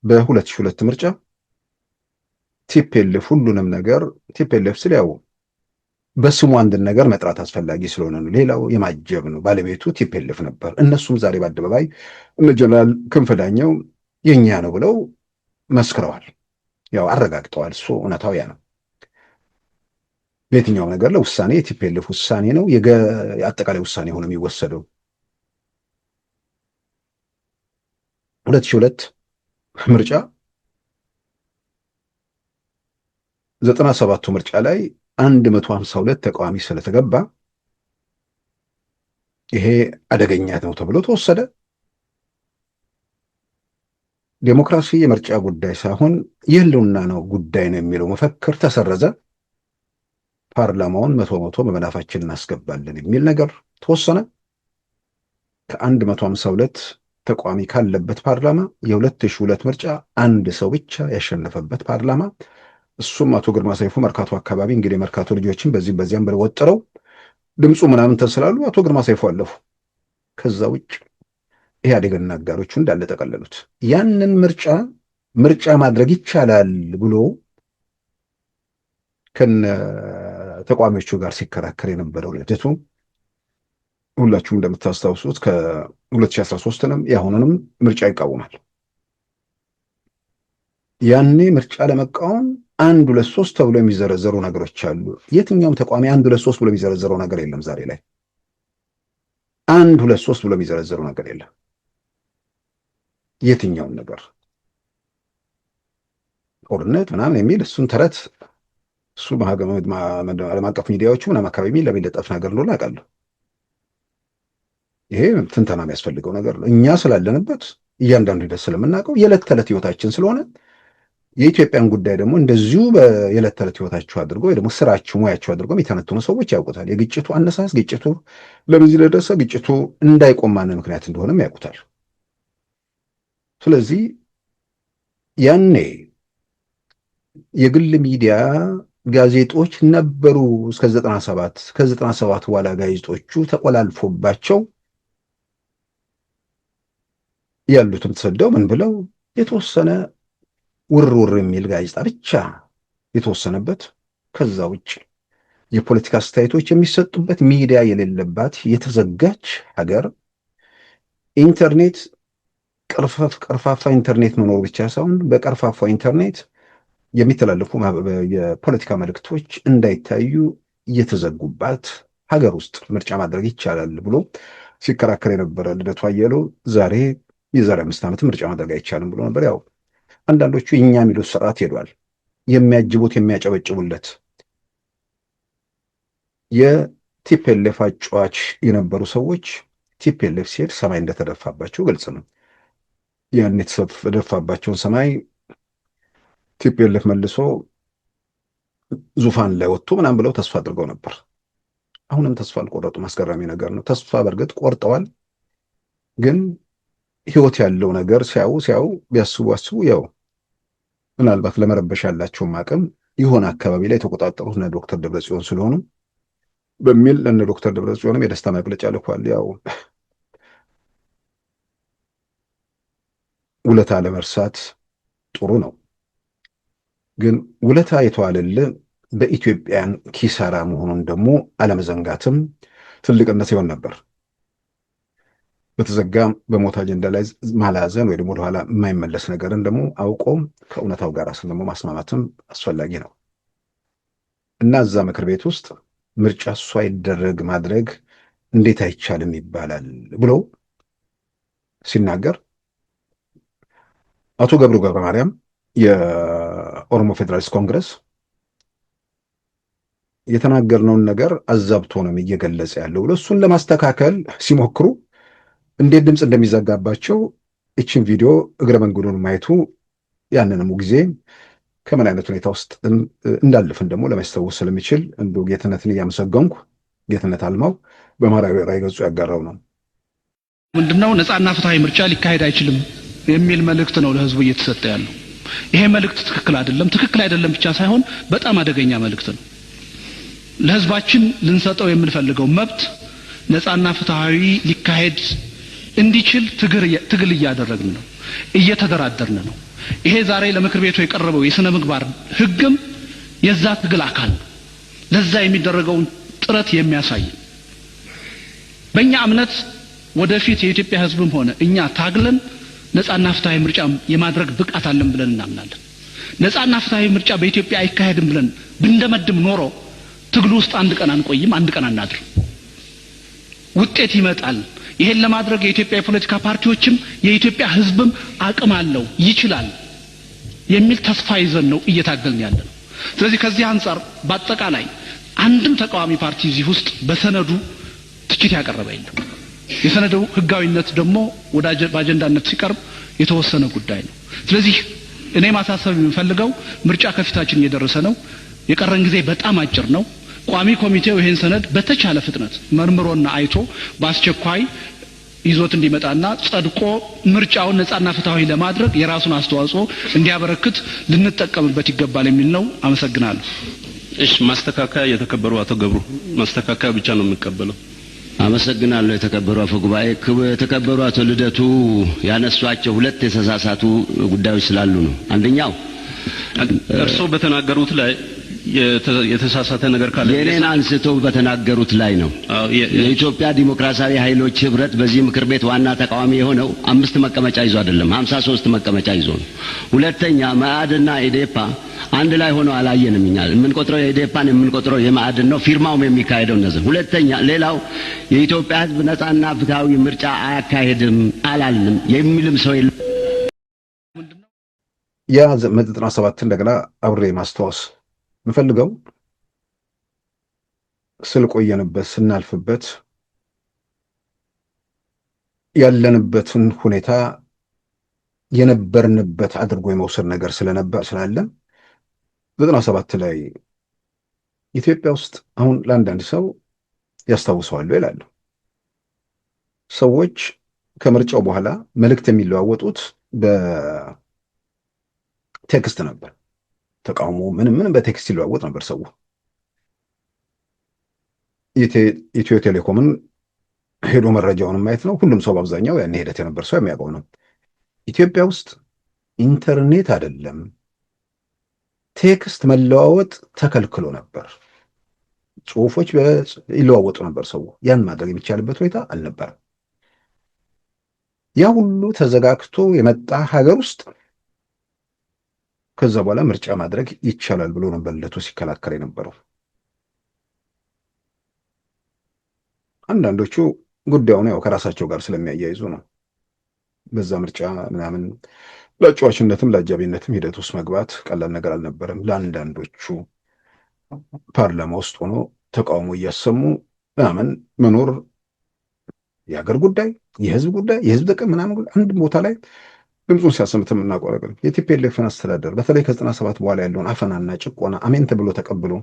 በ2002 ምርጫ ቲፒኤልኤፍ ሁሉንም ነገር ቲፒኤልኤፍ ስል ያው በስሙ አንድን ነገር መጥራት አስፈላጊ ስለሆነ ነው። ሌላው የማጀብ ነው። ባለቤቱ ቲፒኤልኤፍ ነበር። እነሱም ዛሬ በአደባባይ እነ ጀነራል ክንፈ ዳኘው የኛ ነው ብለው መስክረዋል። ያው አረጋግጠዋል። እሱ እውነታው ያ ነው። በየትኛውም ነገር ለውሳኔ የቲፒኤልኤፍ ውሳኔ ነው የአጠቃላይ ውሳኔ ሆኖ የሚወሰደው። 2002 ምርጫ 97ቱ ምርጫ ላይ 152 ተቃዋሚ ስለተገባ ይሄ አደገኛ ነው ተብሎ ተወሰደ። ዴሞክራሲ የምርጫ ጉዳይ ሳይሆን የህልውና ነው ጉዳይ ነው የሚለው መፈክር ተሰረዘ። ፓርላማውን 100 በመዳፋችን እናስገባለን የሚል ነገር ተወሰነ። ከ152 ተቃዋሚ ካለበት ፓርላማ የ2002 ምርጫ አንድ ሰው ብቻ ያሸነፈበት ፓርላማ፣ እሱም አቶ ግርማ ሰይፉ መርካቶ አካባቢ እንግዲህ መርካቶ ልጆችን በዚያም ብለው ወጥረው ድምፁ ምናምን ተስላሉ። አቶ ግርማ ሰይፉ አለፉ። ከዛ ውጭ ኢህአዴግና አጋሮቹ እንዳለ ጠቀለሉት። ያንን ምርጫ ማድረግ ይቻላል ብሎ ከነ ተቋሚዎቹ ጋር ሲከራከር የነበረው ልደቱ ሁላችሁም እንደምታስታውሱት ከ2013ንም የአሁኑንም ምርጫ ይቃወማል። ያኔ ምርጫ ለመቃወም 1 2 3 ተብሎ የሚዘረዘሩ ነገሮች አሉ። የትኛውም ተቋሚ 1 2 3 ብሎ የሚዘረዘረው ነገር የለም። ዛሬ ላይ 1 2 3 ብሎ የሚዘረዘረው ነገር የለም። የትኛውም ነገር ጦርነት ምናምን የሚል እሱን ተረት እሱ ዓለም አቀፍ ሚዲያዎቹ ምናምን አካባቢ ለሚለጠፍ ነገር እንደሆነ አውቃለሁ። ይሄ ትንተና የሚያስፈልገው ነገር ነው። እኛ ስላለንበት እያንዳንዱ ሂደት ስለምናውቀው የዕለት ተዕለት ህይወታችን ስለሆነ የኢትዮጵያን ጉዳይ ደግሞ እንደዚሁ በየዕለት ተዕለት ህይወታቸው አድርጎ ወይ ደግሞ ስራቸው ሙያቸው አድርጎ የሚተነትኑ ሰዎች ያውቁታል። የግጭቱ አነሳስ፣ ግጭቱ ለዚህ ለደረሰ፣ ግጭቱ እንዳይቆም ማን ምክንያት እንደሆነም ያውቁታል። ስለዚህ ያኔ የግል ሚዲያ ጋዜጦች ነበሩ እስከ 97 ከ97 በኋላ ጋዜጦቹ ተቆላልፎባቸው ያሉትም ተሰደው ምን ብለው የተወሰነ ውርውር የሚል ጋዜጣ ብቻ የተወሰነበት፣ ከዛ ውጭ የፖለቲካ አስተያየቶች የሚሰጡበት ሚዲያ የሌለባት የተዘጋች ሀገር፣ ኢንተርኔት ቀርፋፋ ኢንተርኔት መኖር ብቻ ሳይሆን በቀርፋፋ ኢንተርኔት የሚተላለፉ የፖለቲካ መልእክቶች እንዳይታዩ እየተዘጉባት ሀገር ውስጥ ምርጫ ማድረግ ይቻላል ብሎ ሲከራከር የነበረ ልደቱ አያሌው ዛሬ የዛሬ 5 ዓመት ምርጫ ማድረግ አይቻልም ብሎ ነበር። ያው አንዳንዶቹ እኛ የሚሉት ስርዓት ሄዷል። የሚያጅቡት የሚያጨበጭቡለት የቲፒኤልኤፍ አጫዋች የነበሩ ሰዎች ቲፒኤልኤፍ ሲሄድ ሰማይ እንደተደፋባቸው ግልጽ ነው። ያን የተደፋባቸውን ሰማይ ቲፒኤልኤፍ መልሶ ዙፋን ላይ ወጥቶ ምናምን ብለው ተስፋ አድርገው ነበር። አሁንም ተስፋ አልቆረጡም። አስገራሚ ነገር ነው። ተስፋ በእርግጥ ቆርጠዋል፣ ግን ህይወት ያለው ነገር ሲያዩ ቢያስቡ ያው ምናልባት ለመረበሽ ያላቸውም አቅም የሆነ አካባቢ ላይ የተቆጣጠሩት እነ ዶክተር ደብረጽዮን ስለሆኑ በሚል ለእነ ዶክተር ደብረጽዮንም የደስታ መግለጫ ልኳል። ያው ውለታ ለመርሳት ጥሩ ነው፣ ግን ውለታ የተዋለልህ በኢትዮጵያን ኪሳራ መሆኑን ደግሞ አለመዘንጋትም ትልቅነት ይሆን ነበር። በተዘጋ በሞት አጀንዳ ላይ ማላዘን ወይ ደግሞ ወደኋላ የማይመለስ ነገርን ደግሞ አውቆም ከእውነታው ጋር ደግሞ ማስማማትም አስፈላጊ ነው እና እዛ ምክር ቤት ውስጥ ምርጫ እሱ አይደረግ ማድረግ እንዴት አይቻልም ይባላል ብሎ ሲናገር አቶ ገብሩ ገብረ ማርያም የኦሮሞ ፌዴራሊስት ኮንግረስ የተናገርነውን ነገር አዛብቶ ነው እየገለጸ ያለው ብሎ እሱን ለማስተካከል ሲሞክሩ እንዴት ድምፅ እንደሚዘጋባቸው እችን ቪዲዮ እግረ መንገዱን ማየቱ ያንንም ጊዜ ከምን አይነት ሁኔታ ውስጥ እንዳልፍን ደግሞ ለማስተዋወስ ስለሚችል እንዶ ጌትነትን እያመሰገንኩ ጌትነት አልማው በማህበራዊ ገጹ ያጋራው ነው።
ምንድነው ነፃና ፍትሃዊ ምርጫ ሊካሄድ አይችልም የሚል መልእክት ነው ለህዝቡ እየተሰጠ ያለው። ይሄ መልእክት ትክክል አይደለም ብቻ ሳይሆን በጣም አደገኛ መልእክት ነው። ለህዝባችን ልንሰጠው የምንፈልገው መብት ነፃና ፍትሃዊ ሊካሄድ እንዲችል ትግል እያደረግን ነው፣ እየተደራደርን ነው። ይሄ ዛሬ ለምክር ቤቱ የቀረበው የሥነ ምግባር ህግም የዛ ትግል አካል ነው። ለዛ የሚደረገውን ጥረት የሚያሳይ በእኛ እምነት ወደፊት የኢትዮጵያ ህዝብም ሆነ እኛ ታግለን ነፃና ፍትሃዊ ምርጫ የማድረግ ብቃት አለን ብለን እናምናለን። ነፃና ፍትሃዊ ምርጫ በኢትዮጵያ አይካሄድም ብለን ብንደመድም ኖሮ ትግሉ ውስጥ አንድ ቀን አንቆይም፣ አንድ ቀን አናድር። ውጤት ይመጣል። ይሄን ለማድረግ የኢትዮጵያ የፖለቲካ ፓርቲዎችም የኢትዮጵያ ህዝብም አቅም አለው፣ ይችላል የሚል ተስፋ ይዘን ነው እየታገልን ያለነው። ስለዚህ ከዚህ አንፃር በአጠቃላይ አንድም ተቃዋሚ ፓርቲ እዚህ ውስጥ በሰነዱ ትችት ያቀረበ የለም። የሰነዱ ህጋዊነት ደግሞ በአጀንዳነት ሲቀርብ የተወሰነ ጉዳይ ነው። ስለዚህ እኔ ማሳሰብ የምፈልገው ምርጫ ከፊታችን እየደረሰ ነው። የቀረን ጊዜ በጣም አጭር ነው። ቋሚ ኮሚቴው ይሄን ሰነድ በተቻለ ፍጥነት መርምሮና አይቶ በአስቸኳይ ይዞት እንዲመጣና ጸድቆ ምርጫውን ነፃና ፍትሃዊ ለማድረግ የራሱን አስተዋጽኦ እንዲያበረክት ልንጠቀምበት ይገባል የሚል ነው። አመሰግናለሁ።
እሺ፣ ማስተካከያ የተከበሩ አቶ ገብሩ ማስተካከያ ብቻ ነው የሚቀበለው።
አመሰግናለሁ። የተከበሩ አፈ ጉባኤ፣ የተከበሩ አቶ ልደቱ ያነሷቸው ሁለት የተሳሳቱ ጉዳዮች ስላሉ ነው። አንደኛው
እርሶ በተናገሩት ላይ የተሳሳተ ነገር ካለ
የኔን አንስተው በተናገሩት ላይ ነው። የኢትዮጵያ ዲሞክራሲያዊ ኃይሎች ህብረት በዚህ ምክር ቤት ዋና ተቃዋሚ የሆነው 5 መቀመጫ ይዞ አይደለም 53 መቀመጫ ይዞ ነው። ሁለተኛ መአድና ኢዴፓ አንድ ላይ ሆነው አላየንም። እኛ የምንቆጥረው የኢዴፓን የምንቆጥረው የመአድን ነው። ፊርማውም የሚካሄደው እነዚህ። ሁለተኛ ሌላው የኢትዮጵያ ህዝብ ነፃና ፍትሃዊ ምርጫ አያካሄድም አላልንም የሚልም ሰው የለም።
ያ 97 እንደገና አብሬ ማስተዋወስ ምፈልገው ስለቆየንበት ስናልፍበት ያለንበትን ሁኔታ የነበርንበት አድርጎ የመውሰድ ነገር ስላለ 97 ላይ ኢትዮጵያ ውስጥ አሁን ለአንዳንድ ሰው ያስታውሰዋል ይላሉ። ሰዎች ከምርጫው በኋላ መልእክት የሚለዋወጡት በቴክስት ነበር። ተቃውሞ ምንም በቴክስት ይለዋወጥ ነበር ሰው። ኢትዮ ቴሌኮምን ሄዶ መረጃውን ማየት ነው። ሁሉም ሰው በአብዛኛው ያን ሄደት የነበር ሰው የሚያውቀው ነው። ኢትዮጵያ ውስጥ ኢንተርኔት አይደለም ቴክስት መለዋወጥ ተከልክሎ ነበር። ጽሁፎች ይለዋወጡ ነበር ሰው። ያን ማድረግ የሚቻልበት ሁኔታ አልነበረም። ያ ሁሉ ተዘጋግቶ የመጣ ሀገር ውስጥ ከዛ በኋላ ምርጫ ማድረግ ይቻላል ብሎ ነበር ልደቱ ሲከላከል የነበረው። አንዳንዶቹ ጉዳዩን ያው ከራሳቸው ጋር ስለሚያያይዙ ነው። በዛ ምርጫ ምናምን ለአጫዋችነትም ለአጃቢነትም ሂደት ውስጥ መግባት ቀላል ነገር አልነበረም። ለአንዳንዶቹ ፓርላማ ውስጥ ሆኖ ተቃውሞ እያሰሙ ምናምን መኖር የሀገር ጉዳይ፣ የህዝብ ጉዳይ፣ የህዝብ ጥቅም ምናምን አንድ ቦታ ላይ ድምፁን ሲያሰምት የምናውቀው ነገር የቲፒኤልኤፍን አስተዳደር በተለይ ከ97 በኋላ ያለውን አፈናና ጭቆና አሜን ተብሎ ተቀብሎ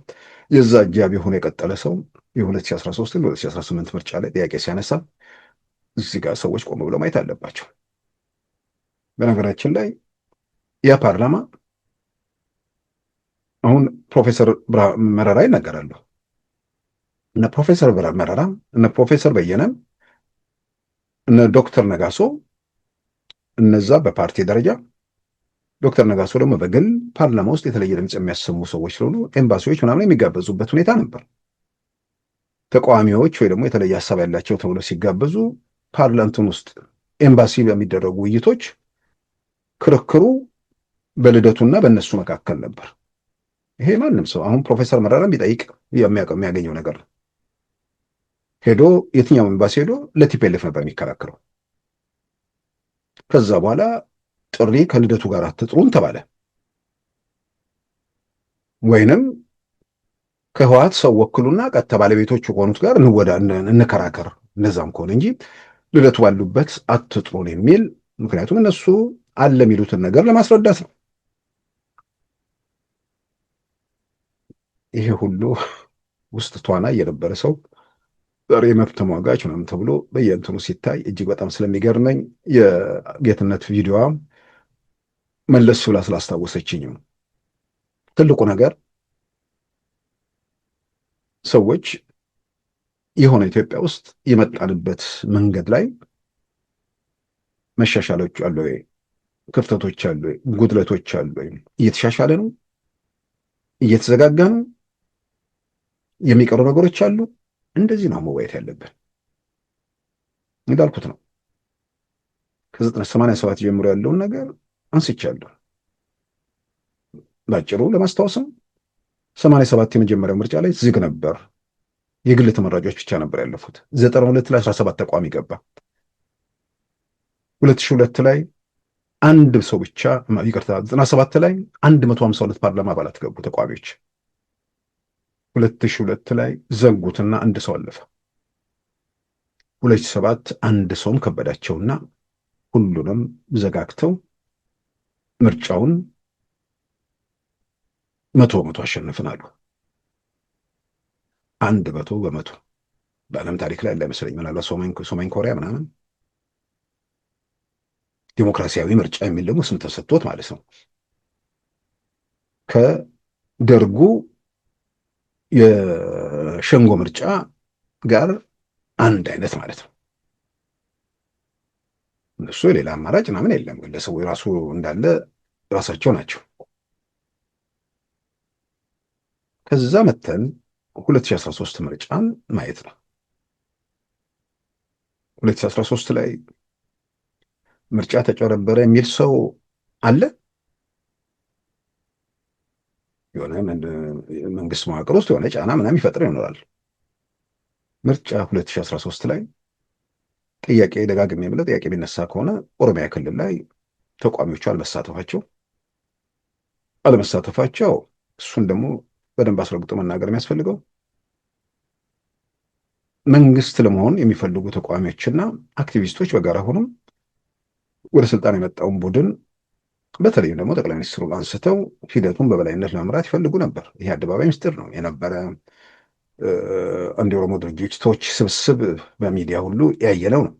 የዛ አጃቢ ሆኖ የቀጠለ ሰው የ2013 የ2018 ምርጫ ላይ ጥያቄ ሲያነሳ እዚህ ጋር ሰዎች ቆም ብለው ማየት አለባቸው። በነገራችን ላይ ያ ፓርላማ አሁን ፕሮፌሰር መረራ ይናገራሉ። እነ ፕሮፌሰር መረራ እነ ፕሮፌሰር በየነም እነ ዶክተር ነጋሶ እነዛ በፓርቲ ደረጃ ዶክተር ነጋሶ ደግሞ በግል ፓርላማ ውስጥ የተለየ ድምፅ የሚያሰሙ ሰዎች ስለሆኑ ኤምባሲዎች ምናምን የሚጋበዙበት ሁኔታ ነበር። ተቃዋሚዎች ወይ ደግሞ የተለየ ሀሳብ ያላቸው ተብሎ ሲጋበዙ ፓርላንቱን ውስጥ ኤምባሲ በሚደረጉ ውይይቶች ክርክሩ በልደቱና በእነሱ መካከል ነበር። ይሄ ማንም ሰው አሁን ፕሮፌሰር መረራን ቢጠይቅ የሚያገኘው ነገር ነው። ሄዶ የትኛው ኤምባሲ ሄዶ ለቲፒኤልኤፍ ነበር የሚከራከረው። ከዛ በኋላ ጥሪ ከልደቱ ጋር አትጥሩን ተባለ። ወይንም ከህወሓት ሰው ወክሉና ቀጥታ ባለቤቶቹ ከሆኑት ጋር እንከራከር፣ እነዛም ከሆነ እንጂ ልደቱ ባሉበት አትጥሩን የሚል ምክንያቱም እነሱ አለ የሚሉትን ነገር ለማስረዳት ነው። ይሄ ሁሉ ውስጥ ተዋና የነበረ ሰው ዛሬ መብት ተሟጋች ምናምን ተብሎ በየእንትኑ ሲታይ እጅግ በጣም ስለሚገርመኝ የጌትነት ቪዲዮዋ መለስ ብላ ስላስታወሰችኝም ትልቁ ነገር ሰዎች የሆነ ኢትዮጵያ ውስጥ የመጣንበት መንገድ ላይ መሻሻሎች አሉ ወይ፣ ክፍተቶች አሉ ወይ፣ ጉድለቶች አሉ ወይ፣ እየተሻሻለ ነው፣ እየተዘጋጋ ነው፣ የሚቀሩ ነገሮች አሉ። እንደዚህ ነው መወያየት ያለብን። እንዳልኩት ነው ከ1987 ጀምሮ ያለውን ነገር አንስቻለሁ። ባጭሩ ለማስታወስም 87 የመጀመሪያው ምርጫ ላይ ዝግ ነበር። የግል ተመራጮች ብቻ ነበር ያለፉት። 92 ላይ 17 ተቋሚ ገባ። 2002 ላይ አንድ ሰው ብቻ ይቅርታ 97 ላይ 152 ፓርላማ አባላት ገቡ ተቋሚዎች። 2002 ላይ ዘጉትና አንድ ሰው አለፈ። 2007 አንድ ሰውም ከበዳቸውና ሁሉንም ዘጋግተው ምርጫውን 100% አሸነፍን አሉ። 100% በዓለም ታሪክ ላይ አይመስለኝም። ምናልባት ሶማኝ ኮሪያ ምናምን ዲሞክራሲያዊ ምርጫ የሚል ደግሞ ስም ተሰጥቶት ማለት ነው። ከደርጉ የሸንጎ ምርጫ ጋር አንድ አይነት ማለት ነው። እነሱ የሌላ አማራጭ ምናምን የለም። ግለሰቡ የራሱ እንዳለ ራሳቸው ናቸው። ከዛ መተን 2013 ምርጫን ማየት ነው። 2013 ላይ ምርጫ ተጨረበረ የሚል ሰው አለ? የሆነ መንግስት መዋቅር ውስጥ የሆነ ጫና ምናምን ይፈጥር ይኖራል። ምርጫ 2013 ላይ ጥያቄ ደጋግሜ ብለህ ጥያቄ ቢነሳ ከሆነ ኦሮሚያ ክልል ላይ ተቋሚዎቹ አለመሳተፋቸው እሱን ደግሞ በደንብ አስረግጦ መናገር የሚያስፈልገው መንግስት ለመሆን የሚፈልጉ ተቋሚዎችና አክቲቪስቶች በጋራ ሆኖም ወደ ስልጣን የመጣውን ቡድን በተለይም ደግሞ ጠቅላይ ሚኒስትሩን አንስተው ሂደቱን በበላይነት ለመምራት ይፈልጉ ነበር። ይሄ አደባባይ ምስጢር ነው የነበረ። አንድ የኦሮሞ ድርጅቶች ስብስብ በሚዲያ ሁሉ ያየነው ነው።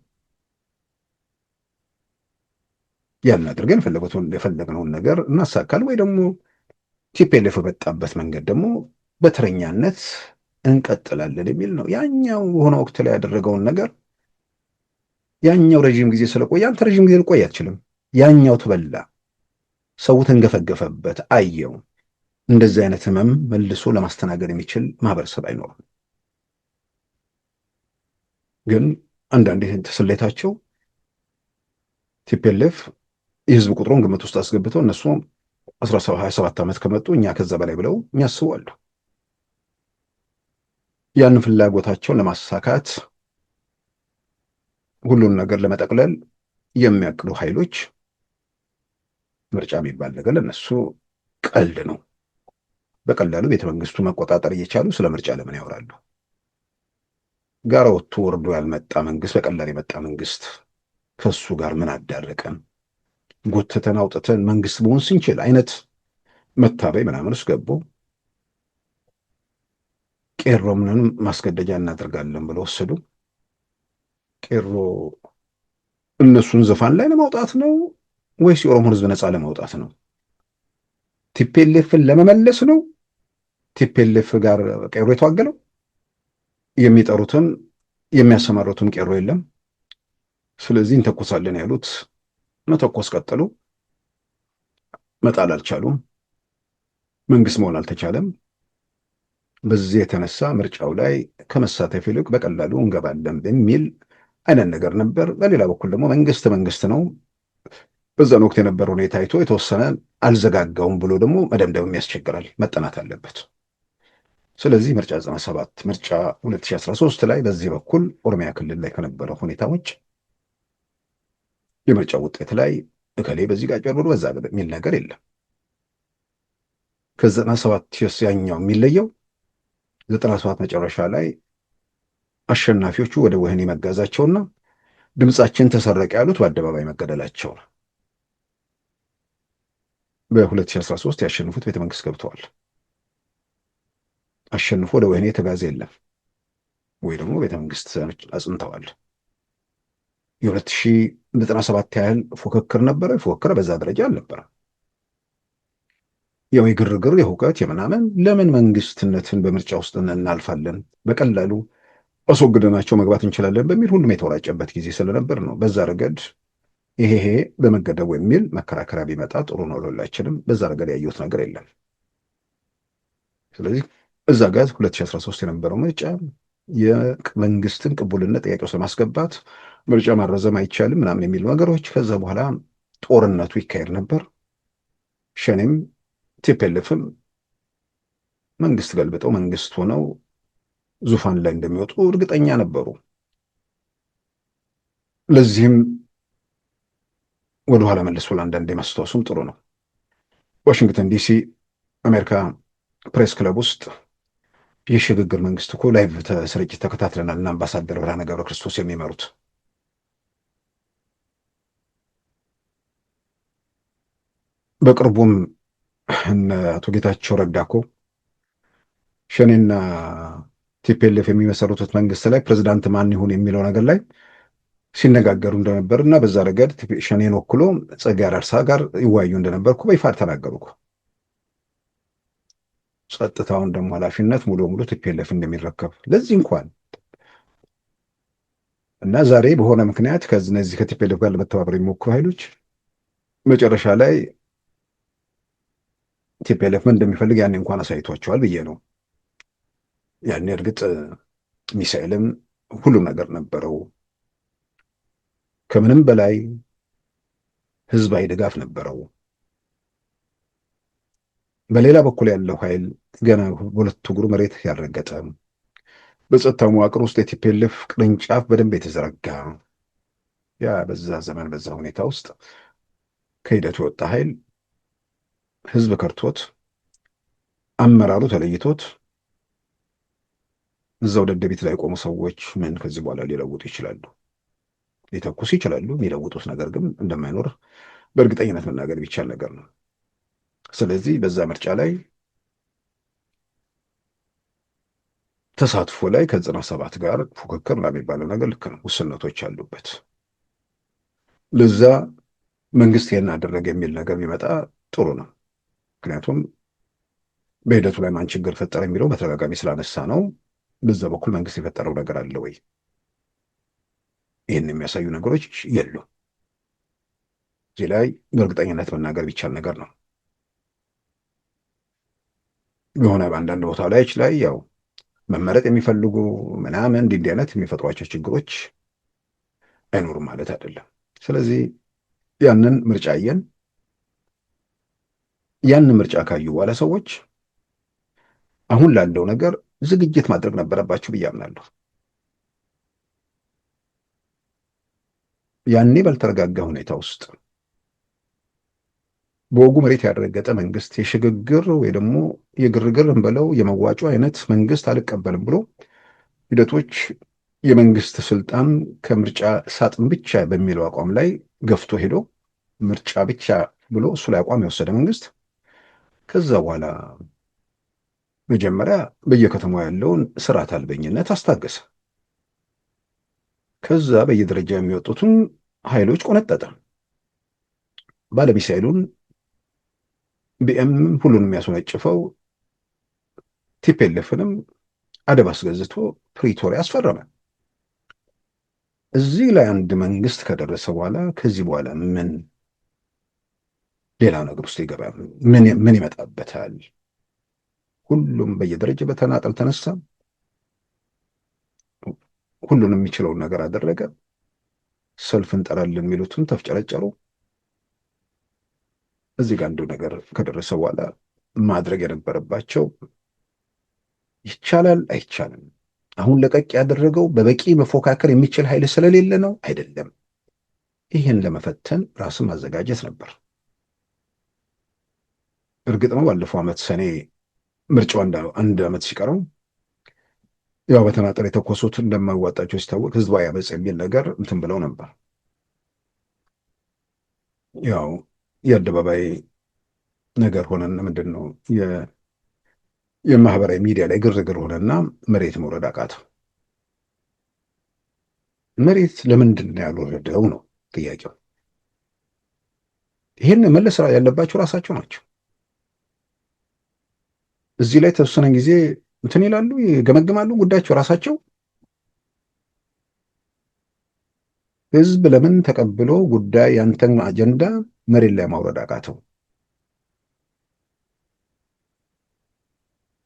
ያን አድርገን የፈለግነውን ነገር እናሳካል ወይ ደግሞ ቲፒኤልኤፍ በመጣበት መንገድ ደግሞ በተረኛነት እንቀጥላለን የሚል ነው። ያኛው ሆነ ወቅት ላይ ያደረገውን ነገር ያኛው ረዥም ጊዜ ስለቆየ አንተ ረዥም ጊዜ ልቆይ አትችልም። ያኛው ተበላ፣ ሰው ተንገፈገፈበት፣ አየው። እንደዚህ አይነት ህመም መልሶ ለማስተናገድ የሚችል ማህበረሰብ አይኖርም። ግን አንዳንዴ ስሌታቸው ቲፒኤልኤፍ የህዝብ ቁጥሩን ግምት ውስጥ አስገብተው እነሱ 27 ዓመት ከመጡ እኛ ከዛ በላይ ብለው የሚያስቡ አሉ። ያን ፍላጎታቸውን ለማሳካት ሁሉን ነገር ለመጠቅለል የሚያቅዱ ኃይሎች ምርጫ የሚባል ነገር ለነሱ ቀልድ ነው። በቀላሉ ቤተ መንግስቱ መቆጣጠር እየቻሉ ስለ ምርጫ ለምን ያወራሉ? ጋር ወጥቶ ወርዶ ያልመጣ መንግስት፣ በቀላል የመጣ መንግስት ከሱ ጋር ምን አዳረቀን? ጎትተን አውጥተን መንግስት መሆን ስንችል አይነት መታበይ ምናምን ውስጥ ገቡ። ቄሮ ምንም ማስገደጃ እናደርጋለን ብለው ወሰዱ። ቄሮ እነሱን ዙፋን ላይ ለማውጣት ነው ወይስ የኦሮሞ ህዝብ ነፃ ለማውጣት ነው? ቲፒኤልኤፍን ለመመለስ ነው? ቲፒኤልኤፍ ጋር ቄሮ የተዋገለው? የሚጠሩትም የሚያሰማሩትም ቄሮ የለም። ስለዚህ እንተኮሳለን ያሉት መተኮስ ቀጠሉ። መጣል አልቻሉም። መንግስት መሆን አልተቻለም። በዚህ የተነሳ ምርጫው ላይ ከመሳተፍ ይልቅ በቀላሉ እንገባለን በሚል አይነት ነገር ነበር። በሌላ በኩል ደግሞ መንግስት ነው። በዛን ወቅት የነበረ ሁኔታ አይቶ የተወሰነ አልዘጋጋውም ብሎ ደግሞ መደምደም ያስቸግራል፣ መጠናት አለበት። ስለዚህ ምርጫ 97 ምርጫ 2013 ላይ በዚህ በኩል ኦሮሚያ ክልል ላይ ከነበረው ሁኔታዎች የምርጫ ውጤት ላይ እከሌ በዚህ ጋር ጨርብሮ በዛ የሚል ነገር የለም። ከ97 ያኛው የሚለየው 97 መጨረሻ ላይ አሸናፊዎቹ ወደ ወህኒ መጋዛቸውና ድምፃችን ተሰረቀ ያሉት በአደባባይ መገደላቸው ነው። በ2013 ያሸንፉት ቤተ መንግስት ገብተዋል። አሸንፎ ወደ ወህኒ የተጋዘ የለም ወይ ደግሞ ቤተ መንግስት አጽንተዋል። የ2097 ያህል ፉክክር ነበረ። ፉክክር በዛ ደረጃ አልነበረም። ያው የግርግር የሁከት የምናምን ለምን መንግስትነትን በምርጫ ውስጥ እናልፋለን በቀላሉ አስወግደናቸው መግባት እንችላለን በሚል ሁሉም የተወራጨበት ጊዜ ስለነበር ነው። በዛ ረገድ ይሄ በመገደቡ የሚል መከራከሪያ ቢመጣ ጥሩ ነው ለሁላችንም። በዛ ረገድ ያየሁት ነገር የለም። ስለዚህ እዛ ጋር 2013 የነበረው ምርጫ የመንግስትን ቅቡልነት ጥያቄ ውስጥ ለማስገባት ምርጫ ማራዘም አይቻልም ምናምን የሚሉ ነገሮች። ከዛ በኋላ ጦርነቱ ይካሄድ ነበር። ሸኔም ቲፒኤልኤፍም መንግስት ገልብጠው መንግስት ሆነው ዙፋን ላይ እንደሚወጡ እርግጠኛ ነበሩ። ለዚህም ወደኋላ መለስ ብሎ አንዳንዴ ማስታወሱም ጥሩ ነው። ዋሽንግተን ዲሲ አሜሪካ ፕሬስ ክለብ ውስጥ የሽግግር መንግስት እኮ ላይቭ ስርጭት ተከታትለናል እና አምባሳደር ብርሃነ ገብረ ክርስቶስ የሚመሩት በቅርቡም አቶ ጌታቸው ረዳ እኮ ሸኔና ቲፒኤልኤፍ የሚመሰሩት መንግስት ላይ ፕሬዝዳንት ማን ይሁን የሚለው ነገር ላይ ሲነጋገሩ እንደነበር እና በዛ ረገድ ሸኔን ወክሎ ጸጋዬ አራርሳ ጋር ይወያዩ እንደነበር እኮ በይፋ ተናገሩ እኮ። ጸጥታውን ደግሞ ኃላፊነት ሙሉ በሙሉ ቲፒኤልኤፍ እንደሚረከብ ለዚህ እንኳን እና ዛሬ በሆነ ምክንያት ከዚህ ከቲፒኤልኤፍ ጋር ለመተባበር የሚሞክሩ ኃይሎች መጨረሻ ላይ ቲፒኤልኤፍ ምን እንደሚፈልግ ያኔ እንኳን አሳይቷቸዋል ብዬ ነው። ያኔ እርግጥ ሚሳኤልም ሁሉም ነገር ነበረው። ከምንም በላይ ህዝባዊ ድጋፍ ነበረው። በሌላ በኩል ያለው ኃይል ገና በሁለት እግሩ መሬት ያልረገጠ በጸጥታው መዋቅር ውስጥ የቲፒኤልኤፍ ቅርንጫፍ በደንብ የተዘረጋ ያ በዛ ዘመን በዛ ሁኔታ ውስጥ ከሂደቱ የወጣ ኃይል ህዝብ ከርቶት አመራሩ ተለይቶት እዛው ደደቢት ላይ የቆሙ ሰዎች ምን ከዚህ በኋላ ሊለውጡ ይችላሉ? ሊተኩስ ይችላሉ። የሚለውጡት ነገር ግን እንደማይኖር በእርግጠኝነት መናገር ቢቻል ነገር ነው። ስለዚህ በዛ ምርጫ ላይ ተሳትፎ ላይ ከ97 ጋር ፉክክር ለሚባለው ነገር ልክ ነው፣ ውስንነቶች አሉበት። ለዛ መንግስት ይሄን አደረገ የሚል ነገር ቢመጣ ጥሩ ነው። ምክንያቱም በሂደቱ ላይ ማን ችግር ፈጠረ የሚለው በተደጋጋሚ ስላነሳ ነው። በዛ በኩል መንግስት የፈጠረው ነገር አለ ወይ? ይህን የሚያሳዩ ነገሮች የሉ። እዚህ ላይ በእርግጠኝነት መናገር ቢቻል ነገር ነው። የሆነ በአንዳንድ ቦታዎች ላይ ያው መመረጥ የሚፈልጉ ምናምን እንዲህ አይነት የሚፈጥሯቸው ችግሮች አይኖሩም ማለት አይደለም። ስለዚህ ያንን ምርጫ አየን። ያንን ምርጫ ካዩ በኋላ ሰዎች አሁን ላለው ነገር ዝግጅት ማድረግ ነበረባችሁ ብዬ አምናለሁ። ያኔ ባልተረጋጋ ሁኔታ ውስጥ በወጉ መሬት ያረገጠ መንግስት የሽግግር ወይ ደግሞ የግርግር እንበለው የመዋጮ አይነት መንግስት አልቀበልም ብሎ ሂደቶች የመንግስት ስልጣን ከምርጫ ሳጥን ብቻ በሚለው አቋም ላይ ገፍቶ ሄዶ ምርጫ ብቻ ብሎ እሱ ላይ አቋም የወሰደ መንግስት ከዛ በኋላ መጀመሪያ በየከተማው ያለውን ስርዓት አልበኝነት አስታገሰ። ከዛ በየደረጃ የሚወጡትን ኃይሎች ቆነጠጠ። ባለሚሳኤሉን ቢኤም ሁሉንም የሚያስወነጭፈው ቲፔልፍንም አደብ አስገዝቶ ፕሪቶሪያ አስፈረመ። እዚህ ላይ አንድ መንግስት ከደረሰ በኋላ ከዚህ በኋላ ምን ሌላ ነገር ውስጥ ይገባል? ምን ይመጣበታል? ሁሉም በየደረጃ በተናጠል ተነሳ። ሁሉንም የሚችለውን ነገር አደረገ። ሰልፍ እንጠራለን የሚሉትን ተፍጨረጨሩ። እዚህ ጋር አንዱ ነገር ከደረሰ በኋላ ማድረግ የነበረባቸው ይቻላል አይቻልም፣ አሁን ለቀቅ ያደረገው በበቂ መፎካከር የሚችል ኃይል ስለሌለ ነው አይደለም። ይህን ለመፈተን ራስን ማዘጋጀት ነበር። እርግጥ ነው ባለፈው ዓመት ሰኔ ምርጫው አንድ ዓመት ሲቀረው ያው በተናጠል የተኮሱት እንደማይዋጣቸው ሲታወቅ ህዝባዊ አመፅ የሚል ነገር እንትን ብለው ነበር። ያው የአደባባይ ነገር ሆነና ምንድን ነው የማህበራዊ ሚዲያ ላይ ግርግር ሆነና መሬት መውረድ አቃተው። መሬት ለምንድን ነው ያልወረደው ነው ጥያቄው። ይህን መለስ ያለባቸው ራሳቸው ናቸው። እዚህ ላይ ተወሰነ ጊዜ እንትን ይላሉ፣ ይገመግማሉ፣ ጉዳያቸው ራሳቸው። ህዝብ ለምን ተቀብሎ ጉዳይ ያንተን አጀንዳ መሬት ላይ ማውረድ አቃተው?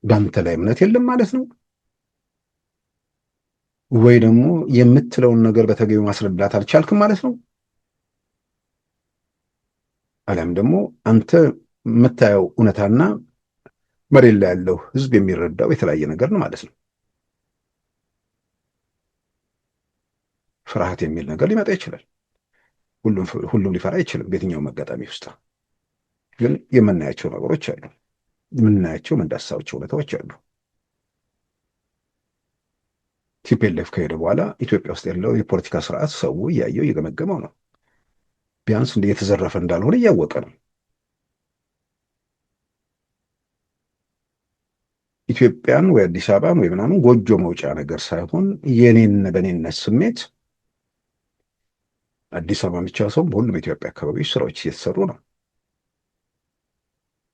በአንተ ላይ እምነት የለም ማለት ነው ወይ? ደግሞ የምትለውን ነገር በተገቢው ማስረዳት አልቻልክም ማለት ነው? አሊያም ደግሞ አንተ የምታየው እውነታና መሬት ላይ ያለው ህዝብ የሚረዳው የተለያየ ነገር ነው ማለት ነው። ፍርሃት የሚል ነገር ሊመጣ ይችላል። ሁሉም ሊፈራ አይችልም። በየትኛውም አጋጣሚ ውስጥ ግን የምናያቸው ነገሮች አሉ። የምናያቸው የምንዳስሳቸው እውነታዎች አሉ። ቲፒኤልኤፍ ከሄደ በኋላ ኢትዮጵያ ውስጥ ያለው የፖለቲካ ስርዓት ሰው እያየው እየገመገመው ነው። ቢያንስ እየተዘረፈ እንዳልሆነ እያወቀ ነው። ኢትዮጵያን ወይ አዲስ አበባን ወይ ምናምን ጎጆ መውጫ ነገር ሳይሆን በኔነት ስሜት አዲስ አበባ ብቻ ሰው በሁሉም የኢትዮጵያ አካባቢዎች ስራዎች እየተሰሩ ነው።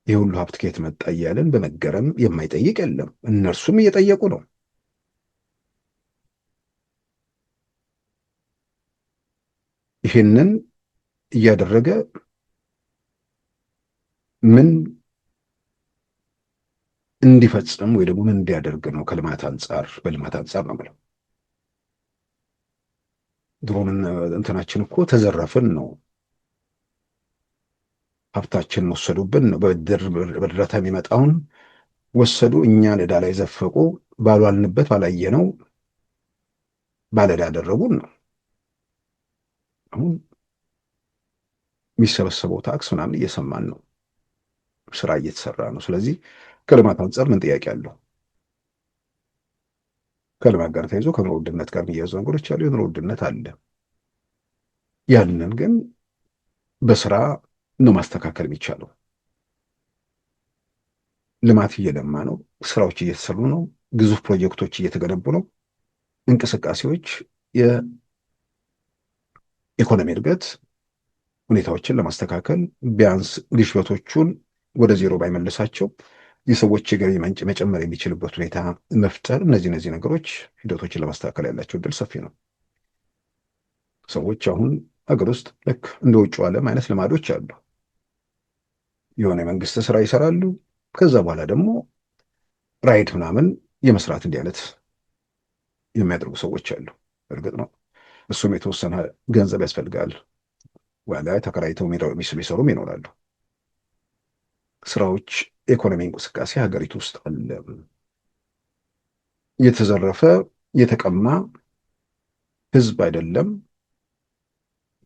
ይህ ሁሉ ሀብት ከየት መጣ እያለን በመገረም የማይጠይቅ የለም። እነርሱም እየጠየቁ ነው። ይህንን እያደረገ ምን እንዲፈጽም ወይ ደግሞ ምን እንዲያደርግ ነው? ከልማት አንጻር በልማት አንጻር ነው ብለው ድሮን እንትናችን እኮ ተዘረፍን ነው፣ ሀብታችንን ወሰዱብን ነው። በእርዳታ የሚመጣውን ወሰዱ፣ እኛን ዕዳ ላይ ዘፈቁ፣ ባልዋልንበት ባላየነው ባለዕዳ አደረጉን ነው። አሁን የሚሰበሰበው ታክስ ምናምን እየሰማን ነው፣ ስራ እየተሰራ ነው። ስለዚህ ከልማት አንጻር ምን ጥያቄ አለው? ከልማት ጋር ተይዞ ከኑሮ ውድነት ጋር የሚያያዙ ነገሮች አሉ። የኑሮ ውድነት አለ። ያንን ግን በስራ ነው ማስተካከል የሚቻለው። ልማት እየለማ ነው። ስራዎች እየተሰሩ ነው። ግዙፍ ፕሮጀክቶች እየተገነቡ ነው። እንቅስቃሴዎች፣ የኢኮኖሚ እድገት ሁኔታዎችን ለማስተካከል ቢያንስ ግሽበቶቹን ወደ ዜሮ ባይመልሳቸው የሰዎች የገቢ ምንጭ መጨመር የሚችልበት ሁኔታ መፍጠር፣ እነዚህ ነገሮች ሂደቶችን ለማስተካከል ያላቸው እድል ሰፊ ነው። ሰዎች አሁን ሀገር ውስጥ ልክ እንደ ውጭ ዓለም አይነት ልማዶች አሉ። የሆነ የመንግስት ስራ ይሰራሉ። ከዛ በኋላ ደግሞ ራይድ ምናምን የመስራት እንዲህ አይነት የሚያደርጉ ሰዎች አሉ። እርግጥ ነው እሱም የተወሰነ ገንዘብ ያስፈልጋል። ዋላ ተከራይተው የሚሰሩም ይኖራሉ። ስራዎች፣ ኢኮኖሚ እንቅስቃሴ ሀገሪቱ ውስጥ አለ። የተዘረፈ የተቀማ ህዝብ አይደለም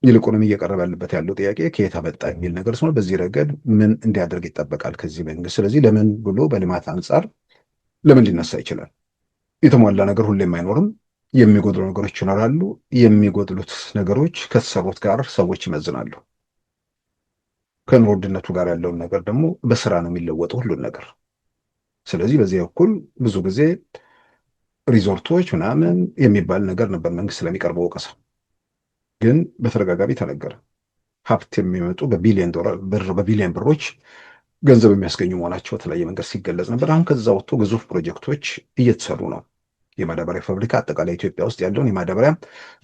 ይልቁንም እየቀረበ ያለው ጥያቄ ከየት አመጣ የሚል ነገር ሲሆን በዚህ ረገድ ምን እንዲያደርግ ይጠበቃል ከዚህ መንግስት? ስለዚህ ለምን ብሎ በልማት አንጻር ለምን ሊነሳ ይችላል? የተሟላ ነገር ሁሌም አይኖርም። የሚጎድሉ ነገሮች ይኖራሉ። የሚጎድሉት ነገሮች ከተሰሩት ጋር ሰዎች ይመዝናሉ። ከኑሮ ውድነቱ ጋር ያለውን ነገር ደግሞ በስራ ነው የሚለወጠው ሁሉን ነገር። ስለዚህ በዚህ በኩል ብዙ ጊዜ ሪዞርቶች ምናምን የሚባል ነገር ነበር መንግስት ስለሚቀርበው ወቀሳ። ግን በተደጋጋሚ ተነገረ። ሀብት የሚመጡ በቢሊዮን ብሮች ገንዘብ የሚያስገኙ መሆናቸው በተለያየ መንገድ ሲገለጽ ነበር። አሁን ከዛ ወጥቶ ግዙፍ ፕሮጀክቶች እየተሰሩ ነው። የማዳበሪያ ፋብሪካ አጠቃላይ ኢትዮጵያ ውስጥ ያለውን የማዳበሪያ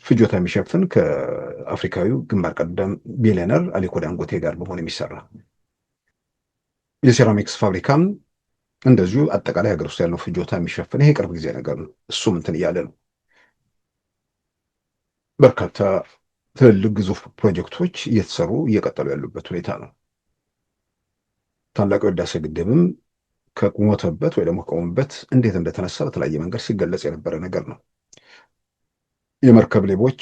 ፍጆታ የሚሸፍን ከአፍሪካዊው ግንባር ቀደም ቢሊዮነር አሊኮ ዳንጎቴ ጋር በመሆን የሚሰራ የሴራሚክስ ፋብሪካም እንደዚሁ አጠቃላይ ሀገር ውስጥ ያለው ፍጆታ የሚሸፍን ይሄ ቅርብ ጊዜ ነገር ነው። እሱም እንትን እያለ ነው። በርካታ ትልልቅ ግዙፍ ፕሮጀክቶች እየተሰሩ እየቀጠሉ ያሉበት ሁኔታ ነው። ታላቁ የህዳሴ ግድብም ከሞተበት ወይ ደግሞ ከቆመበት እንዴት እንደተነሳ በተለያየ መንገድ ሲገለጽ የነበረ ነገር ነው። የመርከብ ሌቦች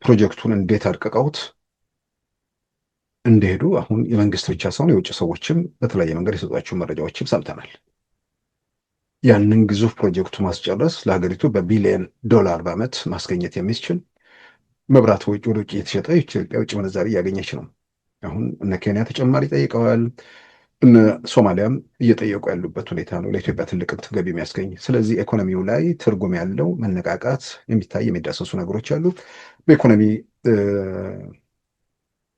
ፕሮጀክቱን እንዴት አድቅቀውት እንደሄዱ አሁን የመንግስት ብቻ ሳይሆን የውጭ ሰዎችም በተለያየ መንገድ የሰጧቸው መረጃዎችም ሰምተናል። ያንን ግዙፍ ፕሮጀክቱ ማስጨረስ ለሀገሪቱ በቢሊየን ዶላር በዓመት ማስገኘት የሚችል መብራት ወደ ውጭ እየተሸጠ ኢትዮጵያ ውጭ ምንዛሪ እያገኘች ነው። አሁን እነ ኬንያ ተጨማሪ ጠይቀዋል። እነ ሶማሊያም እየጠየቁ ያሉበት ሁኔታ ነው። ለኢትዮጵያ ትልቅ ገቢ የሚያስገኝ ስለዚህ ኢኮኖሚው ላይ ትርጉም ያለው መነቃቃት የሚታይ የሚዳሰሱ ነገሮች አሉ። በኢኮኖሚ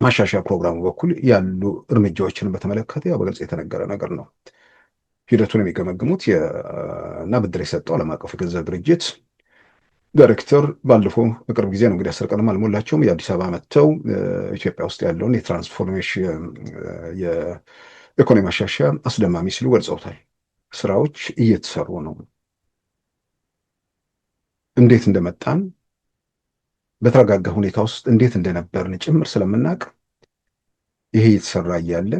ማሻሻያ ፕሮግራሙ በኩል ያሉ እርምጃዎችን በተመለከተ ያው በግልጽ የተነገረ ነገር ነው። ሂደቱን የሚገመግሙት እና ብድር የሰጠው ዓለም አቀፉ የገንዘብ ድርጅት ዳይሬክተር ባለፈው በቅርብ ጊዜ ነው እንግዲህ 10 ቀንም አልሞላቸውም የአዲስ አበባ መጥተው ኢትዮጵያ ውስጥ ያለውን የትራንስፎርሜሽን የኢኮኖሚ ማሻሻያ አስደማሚ ሲሉ ገልጸውታል። ስራዎች እየተሰሩ ነው። እንዴት እንደመጣን በተረጋጋ ሁኔታ ውስጥ እንዴት እንደነበርን ጭምር ስለምናውቅ ይሄ እየተሰራ እያለ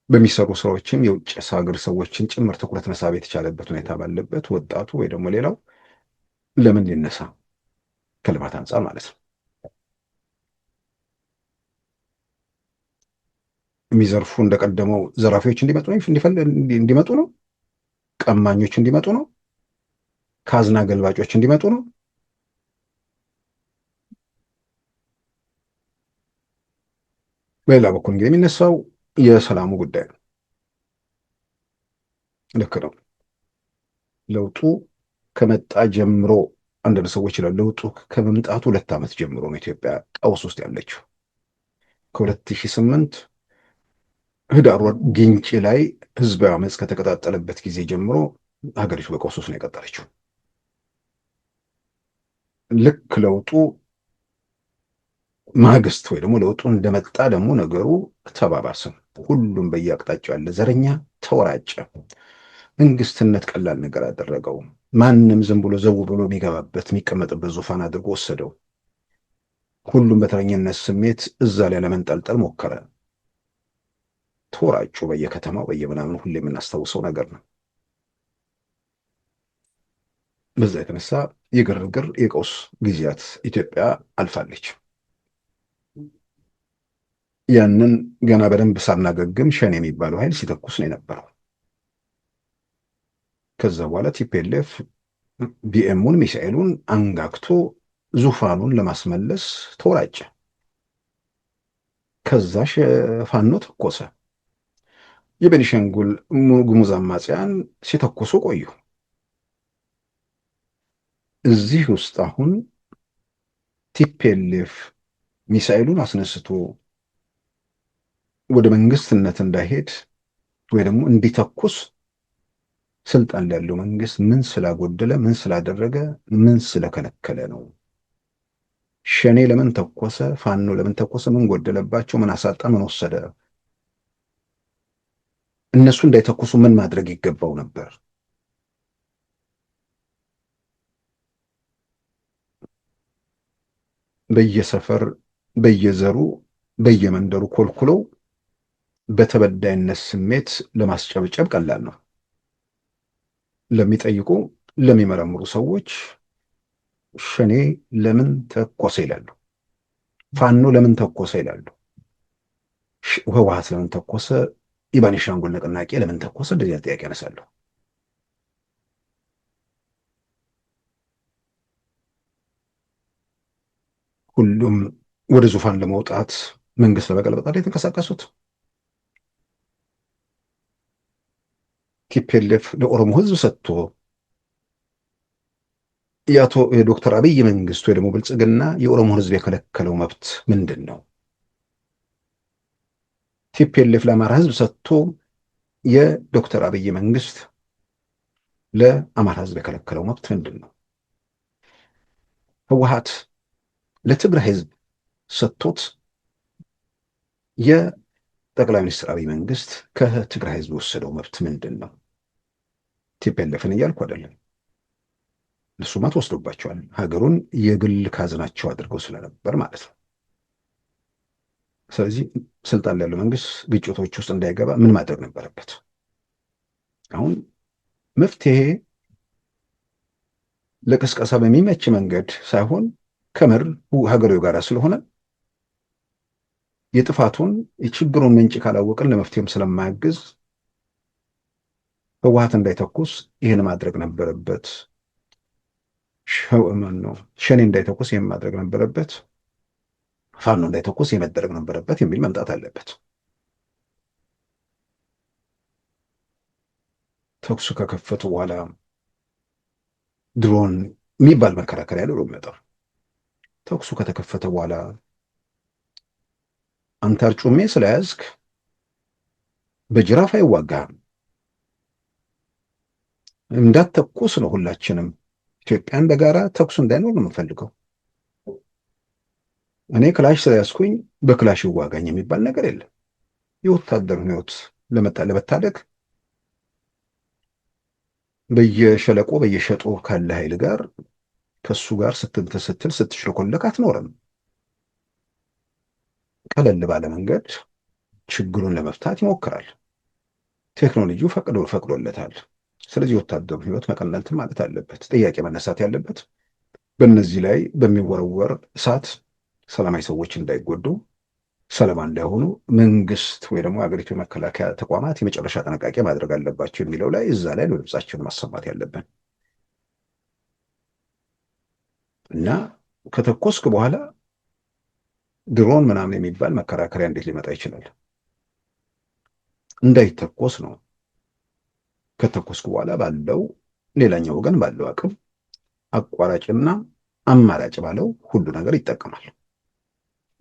በሚሰሩ ስራዎችም የውጭ ሀገር ሰዎችን ጭምር ትኩረት መሳብ የተቻለበት ሁኔታ ባለበት ወጣቱ ወይ ደግሞ ሌላው ለምን ሊነሳ ከልማት አንጻር ማለት ነው። የሚዘርፉ እንደቀደመው ዘራፊዎች እንዲመጡ ነው። ቀማኞች እንዲመጡ ነው። ካዝና ገልባጮች እንዲመጡ ነው። በሌላ በኩል እንግዲህ የሚነሳው የሰላሙ ጉዳይ ነው። ልክ ነው። ለውጡ ከመጣ ጀምሮ አንዳንድ ሰዎች ይላሉ ለውጡ ከመምጣቱ 2 ዓመት ጀምሮ ነው ኢትዮጵያ ቀውስ ውስጥ ያለችው። ከ2008 ህዳር ወር ግንጭ ላይ ህዝባዊ አመፅ ከተቀጣጠለበት ጊዜ ጀምሮ ሀገሪቱ በቀውስ ውስጥ ነው የቀጠለችው። ልክ ለውጡ ማግስት ወይ ደግሞ ለውጡ እንደመጣ ደግሞ ነገሩ ተባባሰ። ሁሉም በየአቅጣጫው ያለ ዘረኛ ተወራጨ። መንግስትነት ቀላል ነገር አደረገው። ማንም ዝም ብሎ ዘው ብሎ የሚገባበት የሚቀመጥበት ዙፋን አድርጎ ወሰደው። ሁሉም በተረኝነት ስሜት እዛ ላይ ለመንጠልጠል ሞከረ። ተወራጩ በየከተማው በየምናምን ሁሌ የምናስታውሰው ነገር ነው። በዛ የተነሳ የግርግር የቀውስ ጊዜያት ኢትዮጵያ አልፋለች። ያንን ገና በደንብ ሳናገግም ሸኔ የሚባለው ኃይል ሲተኩስ ነው የነበረው። ከዛ በኋላ ቲፒኤልኤፍ ቢኤሙን ሚሳኤሉን አንጋግቶ ዙፋኑን ለማስመለስ ተወራጨ። ከዛ ፋኖ ተኮሰ። የቤኒሻንጉል ጉሙዝ አማጽያን ሲተኩሱ ቆዩ። እዚህ ውስጥ አሁን ቲፒኤልኤፍ ሚሳኤሉን አስነስቶ ወደ መንግስትነት እንዳይሄድ ወይ ደግሞ እንዲተኩስ ስልጣን ላይ ያለው መንግስት ምን ስላጎደለ፣ ምን ስላደረገ፣ ምን ስለከለከለ ነው? ሸኔ ለምን ተኮሰ? ፋኖ ለምን ተኮሰ? ምን ጎደለባቸው? ምን አሳጣ? ምን ወሰደ? እነሱ እንዳይተኩሱ ምን ማድረግ ይገባው ነበር? በየሰፈር በየዘሩ በየመንደሩ ኮልኩለው በተበዳይነት ስሜት ለማስጨብጨብ ቀላል ነው። ለሚጠይቁ ለሚመረምሩ ሰዎች ሸኔ ለምን ተኮሰ ይላሉ። ፋኖ ለምን ተኮሰ ይላሉ። ህወሓት ለምን ተኮሰ፣ የቤኒሻንጉል ንቅናቄ ለምን ተኮሰ፣ እንደዚህ ጥያቄ ያነሳለሁ። ሁሉም ወደ ዙፋን ለመውጣት መንግስት ለመቀልበጣል የተንቀሳቀሱት። ቲፒኤልኤፍ ለኦሮሞ ህዝብ ሰጥቶ የዶክተር አብይ መንግስት ወይ ደግሞ ብልጽግና የኦሮሞን ህዝብ የከለከለው መብት ምንድን ነው? ቲፒኤልኤፍ ለአማራ ህዝብ ሰጥቶ የዶክተር አብይ መንግስት ለአማራ ህዝብ የከለከለው መብት ምንድን ነው? ህወሓት ለትግራይ ህዝብ ሰጥቶት የጠቅላይ ሚኒስትር አብይ መንግስት ከትግራይ ህዝብ የወሰደው መብት ምንድን ነው? ቲፒኤልኤፍን እያልኩ አይደለም። እነሱማ ተወስዶባቸዋል። ሀገሩን የግል ካዝናቸው አድርገው ስለነበር ማለት ነው። ስለዚህ ስልጣን ላይ ያለው መንግስት ግጭቶች ውስጥ እንዳይገባ ምን ማድረግ ነበረበት? አሁን መፍትሄ ለቅስቀሳ በሚመች መንገድ ሳይሆን ከምር ሀገሬው ጋር ስለሆነ የጥፋቱን የችግሩን ምንጭ ካላወቅን ለመፍትሄም ስለማያግዝ ህወሓት እንዳይተኩስ ይህን ማድረግ ነበረበት። ሸኔ እንዳይተኩስ ይህን ማድረግ ነበረበት። ፋኖ እንዳይተኩስ ይህ መደረግ ነበረበት የሚል መምጣት አለበት። ተኩሱ ከከፈቱ በኋላ ድሮን የሚባል መከራከሪያ ያለው የሚመጣው ተኩሱ ከተከፈተ በኋላ አንተ አርጩሜ ስለያዝክ በጅራፍ አይዋጋም እንዳትተኩስ ነው። ሁላችንም ኢትዮጵያን በጋራ ተኩስ እንዳይኖር ነው የምንፈልገው። እኔ ክላሽ ስለያዝኩኝ በክላሽ ይዋጋኝ የሚባል ነገር የለም። የወታደሩን ህይወት ለመታደግ በየሸለቆ በየሸጦ ካለ ኃይል ጋር ከሱ ጋር ስትል ስትሽለኮለክ አትኖርም። ቀለል ባለ መንገድ ችግሩን ለመፍታት ይሞክራል። ቴክኖሎጂው ፈቅዶለታል። ስለዚህ ወታደሩ ህይወት መቀነልትን ማለት አለበት። ጥያቄ መነሳት ያለበት በእነዚህ ላይ በሚወረወር እሳት ሰላማዊ ሰዎች እንዳይጎዱ፣ ሰለባ እንዳይሆኑ መንግስት ወይ ደግሞ የሀገሪቱ የመከላከያ ተቋማት የመጨረሻ ጥንቃቄ ማድረግ አለባቸው የሚለው ላይ እዛ ላይ ነው ድምጻችንን ማሰማት ያለብን እና ከተኮስክ በኋላ ድሮን ምናምን የሚባል መከራከሪያ እንዴት ሊመጣ ይችላል? እንዳይተኮስ ነው። ከተኮስኩ በኋላ ባለው ሌላኛው ወገን ባለው አቅም አቋራጭና አማራጭ ባለው ሁሉ ነገር ይጠቀማል።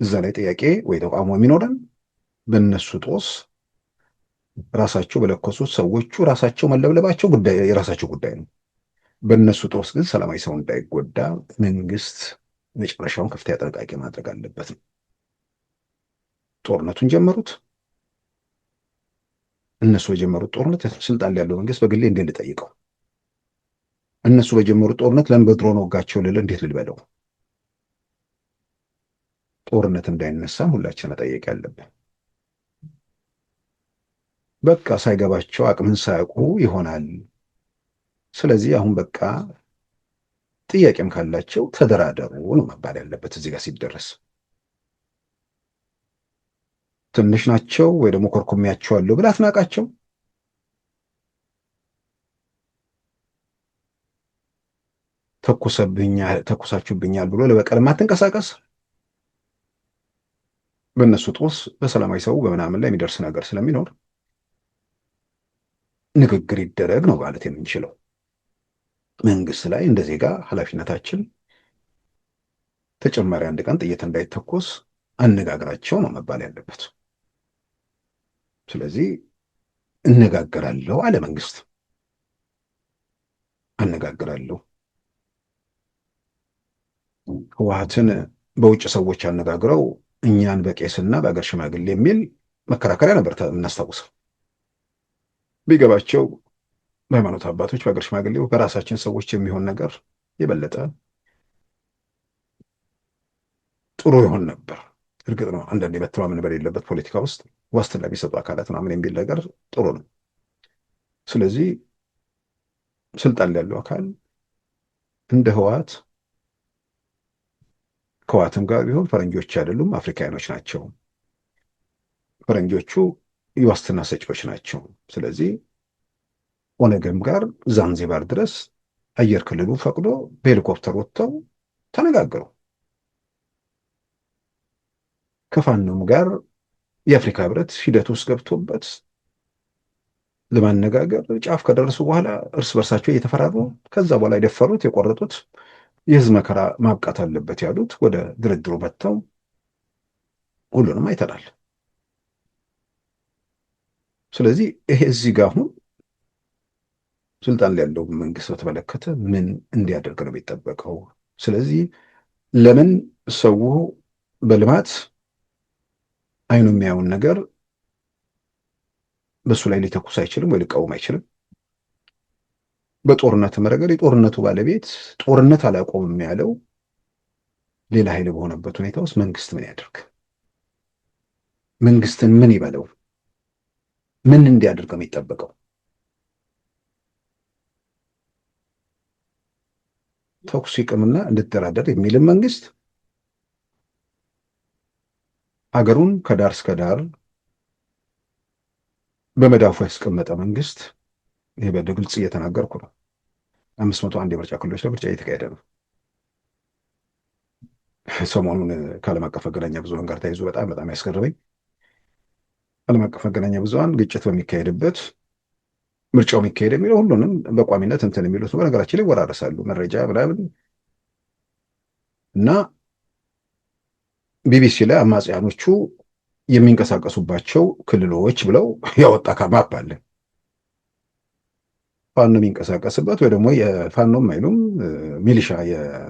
እዛ ላይ ጥያቄ ወይ ተቃውሞ የሚኖረን በእነሱ ጦስ ራሳቸው በለኮሱት ሰዎቹ ራሳቸው መለብለባቸው ጉዳይ የራሳቸው ጉዳይ ነው። በእነሱ ጦስ ግን ሰላማዊ ሰው እንዳይጎዳ መንግስት መጨረሻውን ከፍተኛ ጥንቃቄ ማድረግ አለበት ነው። ጦርነቱን ጀመሩት። እነሱ በጀመሩት ጦርነት ስልጣን ላይ ያለው መንግስት በግሌ እንዴት ልጠይቀው? እነሱ በጀመሩት ጦርነት ለምን በድሮን ወጋቸው ልል እንዴት ልበለው? ጦርነት እንዳይነሳም ሁላችን መጠየቅ ያለብን። በቃ ሳይገባቸው አቅምን ሳያውቁ ይሆናል። ስለዚህ አሁን በቃ ጥያቄም ካላቸው ተደራደሩ ነው መባል ያለበት። እዚህ ጋር ሲደረስ ትንሽ ናቸው ወይ ደግሞ ኮርኮሚያቸዋለሁ ብለህ አትናቃቸው። ተኩሳችሁብኛል ብሎ ለበቀልም አትንቀሳቀስ። በእነሱ ጦስ በሰላማዊ ሰው በምናምን ላይ የሚደርስ ነገር ስለሚኖር ንግግር ይደረግ ነው ማለት የምንችለው። መንግስት ላይ እንደ ዜጋ ኃላፊነታችን ተጨማሪ አንድ ቀን ጥይት እንዳይተኮስ አነጋግራቸው ነው መባል ያለበት። ስለዚህ እነጋገራለሁ አለ መንግስት። አነጋግራለሁ ህወሓትን በውጭ ሰዎች አነጋግረው እኛን በቄስና በአገር ሽማግሌ የሚል መከራከሪያ ነበር የምናስታውሰው። ቢገባቸው በሃይማኖት አባቶች በአገር ሽማግሌው በራሳችን ሰዎች የሚሆን ነገር የበለጠ ጥሩ ይሆን ነበር። እርግጥ ነው አንዳንዴ መተማመን በሌለበት ፖለቲካ ውስጥ ዋስትና የሚሰጡ አካላት ምናምን የሚል ነገር ጥሩ ነው። ስለዚህ ስልጣን ላይ ያለው አካል እንደ ህወሓት ከዋትም ጋር ቢሆን ፈረንጆች አይደሉም፣ አፍሪካኖች ናቸው። ፈረንጆቹ የዋስትና ሰጪዎች ናቸው። ስለዚህ ኦነግም ጋር ዛንዚባር ድረስ አየር ክልሉ ፈቅዶ በሄሊኮፕተር ወጥተው ተነጋገሩ። ከፋኖም ጋር የአፍሪካ ህብረት ሂደት ውስጥ ገብቶበት ለማነጋገር ጫፍ ከደረሱ በኋላ እርስ በርሳቸው እየተፈራሩ ከዛ በኋላ የደፈሩት የቆረጡት የህዝብ መከራ ማብቃት አለበት ያሉት ወደ ድርድሩ መጥተው ሁሉንም አይተናል። ስለዚህ ይሄ እዚህ ጋር አሁን ስልጣን ላይ ያለው መንግስት በተመለከተ ምን እንዲያደርግ ነው የሚጠበቀው? ስለዚህ ለምን ሰው በልማት አይኑ የሚያዩን ነገር በሱ ላይ ሊተኩስ አይችልም ወይ ሊቃወም አይችልም? በጦርነት ረገድ የጦርነቱ ባለቤት ጦርነት አላቆምም ያለው ሌላ ኃይል በሆነበት ሁኔታ ውስጥ መንግስት ምን ያደርግ? መንግስትን ምን ይበለው? ምን እንዲያደርግ ነው የሚጠበቀው? ተኩስ ይቅምና እንድደራደር የሚልም መንግስት ሀገሩን ከዳር እስከ ዳር በመዳፉ ያስቀመጠ መንግስት። ይሄ በግልጽ እየተናገርኩ ነው። 501 የምርጫ ክልሎች ላይ ምርጫ እየተካሄደ ነው። ሰሞኑን ከዓለም አቀፍ መገናኛ ብዙሃን ጋር ተያይዞ በጣም ያስገረመኝ ዓለም አቀፍ መገናኛ ብዙሃን ግጭት በሚካሄድበት ምርጫው የሚካሄድ የሚለው ሁሉንም በቋሚነት እንትን የሚሉት በነገራችን ላይ ወራረሳሉ መረጃ ምናምን እና ቢቢሲ ላይ አማጽያኖቹ የሚንቀሳቀሱባቸው ክልሎች ብለው ያወጣ ማፕ አለ። ፋኖ የሚንቀሳቀስበት ወይ ደግሞ የፋኖም አይሉም ሚሊሻ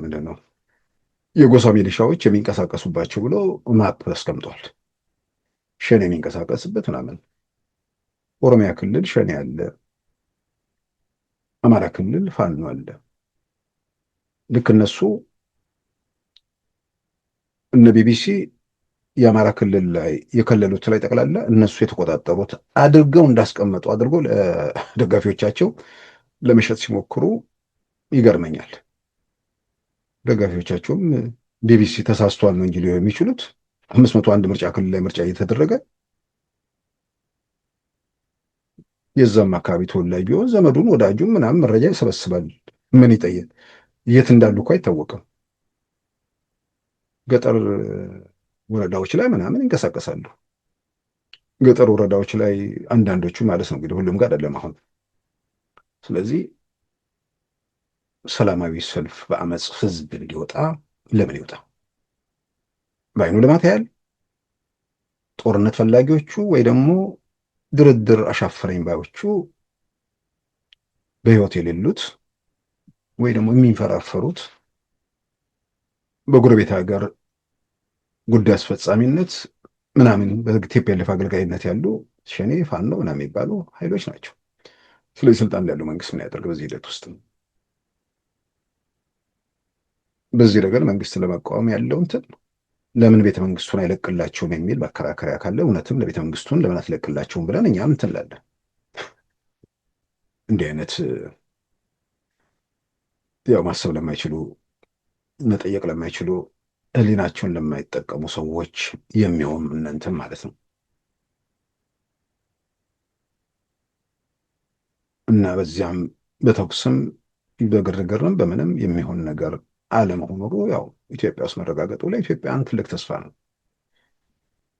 ምንድን ነው የጎሳ ሚሊሻዎች የሚንቀሳቀሱባቸው ብሎ ማፕ አስቀምጧል። ሸኔ የሚንቀሳቀስበት ምናምን ኦሮሚያ ክልል ሸኔ አለ፣ አማራ ክልል ፋኖ አለ። ልክ እነሱ እነ ቢቢሲ የአማራ ክልል ላይ የከለሉት ላይ ጠቅላላ እነሱ የተቆጣጠሩት አድርገው እንዳስቀመጡ አድርጎ ለደጋፊዎቻቸው ለመሸጥ ሲሞክሩ ይገርመኛል። ደጋፊዎቻቸውም ቢቢሲ ተሳስቷል ነው እንጂ ሊሆን የሚችሉት 501 ምርጫ ክልል ላይ ምርጫ እየተደረገ የዛም አካባቢ ተወላጅ ቢሆን ዘመዱን ወዳጁን ምናምን መረጃ ይሰበስባል። ምን ይጠየቅ? የት እንዳሉ እኮ አይታወቅም። ገጠር ወረዳዎች ላይ ምናምን ይንቀሳቀሳሉ። ገጠር ወረዳዎች ላይ አንዳንዶቹ ማለት ነው እንግዲህ ሁሉም ጋር አይደለም አሁን። ስለዚህ ሰላማዊ ሰልፍ በአመፅ ህዝብ እንዲወጣ ለምን ይወጣ? በአይኑ ልማት ያህል ጦርነት ፈላጊዎቹ ወይ ደግሞ ድርድር አሻፈረኝ ባዮቹ በህይወት የሌሉት ወይ ደግሞ የሚንፈራፈሩት በጎረቤት ሀገር ጉዳይ አስፈጻሚነት ምናምን በቲፒኤልኤፍ አገልጋይነት ያሉ ሸኔ ፋኖ ምናምን የሚባሉ ኃይሎች ናቸው። ስለዚህ ስልጣን ያለው መንግስት ምን ያደርግ በዚህ ሂደት ውስጥ? በዚህ ረገድ መንግስትን ለመቃወም ያለው እንትን ለምን ቤተ መንግስቱን አይለቅላቸውም የሚል መከራከሪያ ካለ እውነትም ለቤተ መንግስቱን ለምን አትለቅላቸውም ብለን እኛም እንትን እንላለን። እንዲህ አይነት ያው ማሰብ ለማይችሉ መጠየቅ ለማይችሉ ህሊናቸውን ለማይጠቀሙ ሰዎች የሚሆን እንትን ማለት ነው እና በዚያም በተኩስም በግርግርም በምንም የሚሆን ነገር አለመሆኑ ያው ኢትዮጵያ ውስጥ መረጋገጡ ለኢትዮጵያን ትልቅ ተስፋ ነው።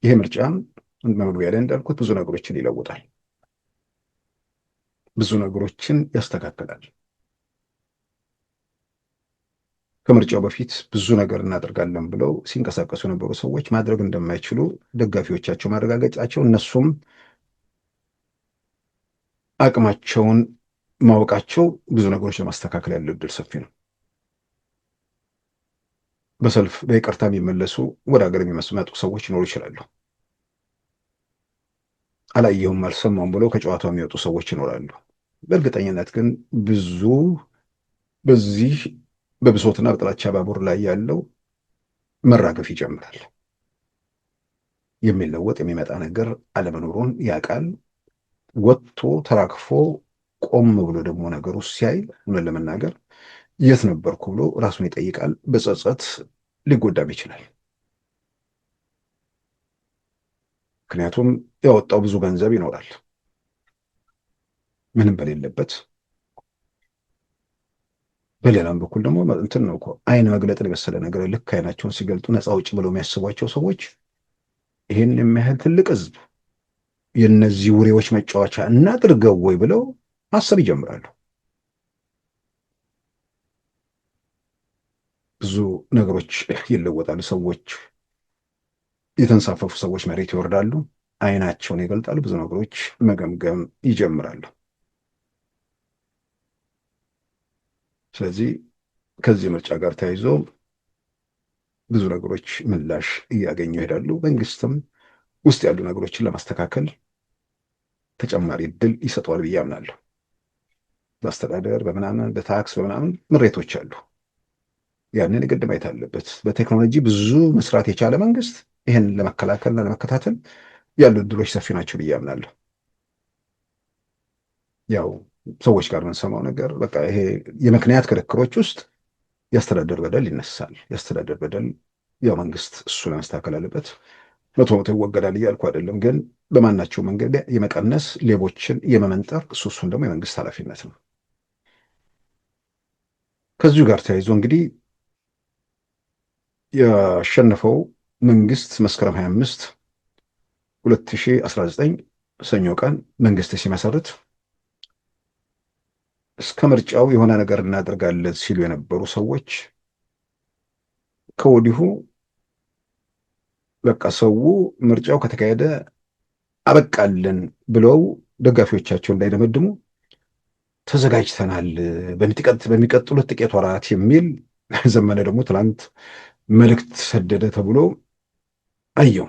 ይሄ ምርጫም መግቢያ ላይ እንዳልኩት ብዙ ነገሮችን ይለውጣል፣ ብዙ ነገሮችን ያስተካክላል። ከምርጫው በፊት ብዙ ነገር እናደርጋለን ብለው ሲንቀሳቀሱ የነበሩ ሰዎች ማድረግ እንደማይችሉ ደጋፊዎቻቸው ማረጋገጫቸው፣ እነሱም አቅማቸውን ማወቃቸው ብዙ ነገሮች ለማስተካከል ያለው ዕድል ሰፊ ነው። በሰልፍ በይቅርታ የሚመለሱ ወደ ሀገር የሚመጡ ሰዎች ይኖሩ ይችላሉ። አላየሁም አልሰማሁም ብለው ከጨዋታው የሚወጡ ሰዎች ይኖራሉ። በእርግጠኝነት ግን ብዙ በዚህ በብሶትና በጥላቻ ባቡር ላይ ያለው መራገፍ ይጀምራል። የሚለወጥ የሚመጣ ነገር አለመኖሩን ያውቃል። ወጥቶ ተራክፎ ቆም ብሎ ደግሞ ነገሩ ሲያይ እውነት ለመናገር የት ነበርኩ ብሎ ራሱን ይጠይቃል። በጸጸት ሊጎዳም ይችላል። ምክንያቱም ያወጣው ብዙ ገንዘብ ይኖራል ምንም በሌለበት። በሌላም በኩል ደግሞ እንትን ነው እኮ አይን መግለጥን የመሰለ ነገር ልክ አይናቸውን ሲገልጡ ነፃ ውጭ ብለው የሚያስቧቸው ሰዎች ይህን የሚያህል ትልቅ ህዝብ የእነዚህ ውሬዎች መጫወቻ እናድርገው ወይ ብለው ማሰብ ይጀምራሉ። ብዙ ነገሮች ይለወጣሉ። ሰዎች የተንሳፈፉ ሰዎች መሬት ይወርዳሉ፣ አይናቸውን ይገልጣሉ፣ ብዙ ነገሮች መገምገም ይጀምራሉ። ስለዚህ ከዚህ ምርጫ ጋር ተያይዞ ብዙ ነገሮች ምላሽ እያገኙ ይሄዳሉ። መንግስትም ውስጥ ያሉ ነገሮችን ለማስተካከል ተጨማሪ እድል ይሰጠዋል ብዬ አምናለሁ። በአስተዳደር በምናምን በታክስ በምናምን ምሬቶች አሉ። ያንን የግድ ማየት አለበት። በቴክኖሎጂ ብዙ መስራት የቻለ መንግስት ይህን ለመከላከልና ለመከታተል ያሉ እድሎች ሰፊ ናቸው ብዬ አምናለሁ። ያው ሰዎች ጋር የምንሰማው ነገር በቃ ይሄ የምክንያት ክርክሮች ውስጥ የአስተዳደር በደል ይነሳል። የአስተዳደር በደል ያው መንግስት እሱ ለማስተካከል አለበት። መቶ ይወገዳል እያልኩ አይደለም፣ ግን በማናቸው መንገድ የመቀነስ ሌቦችን የመመንጠር እሱን ደግሞ የመንግስት ኃላፊነት ነው። ከዚሁ ጋር ተያይዞ እንግዲህ ያሸነፈው መንግስት መስከረም 25 2019 ሰኞ ቀን መንግስት ሲመሰርት እስከ ምርጫው የሆነ ነገር እናደርጋለን ሲሉ የነበሩ ሰዎች ከወዲሁ በቃ ሰው ምርጫው ከተካሄደ አበቃልን ብለው ደጋፊዎቻቸው እንዳይደመድሙ ተዘጋጅተናል በሚቀጥሉት ጥቂት ወራት የሚል ዘመነ ደግሞ ትላንት መልእክት ሰደደ ተብሎ አየው።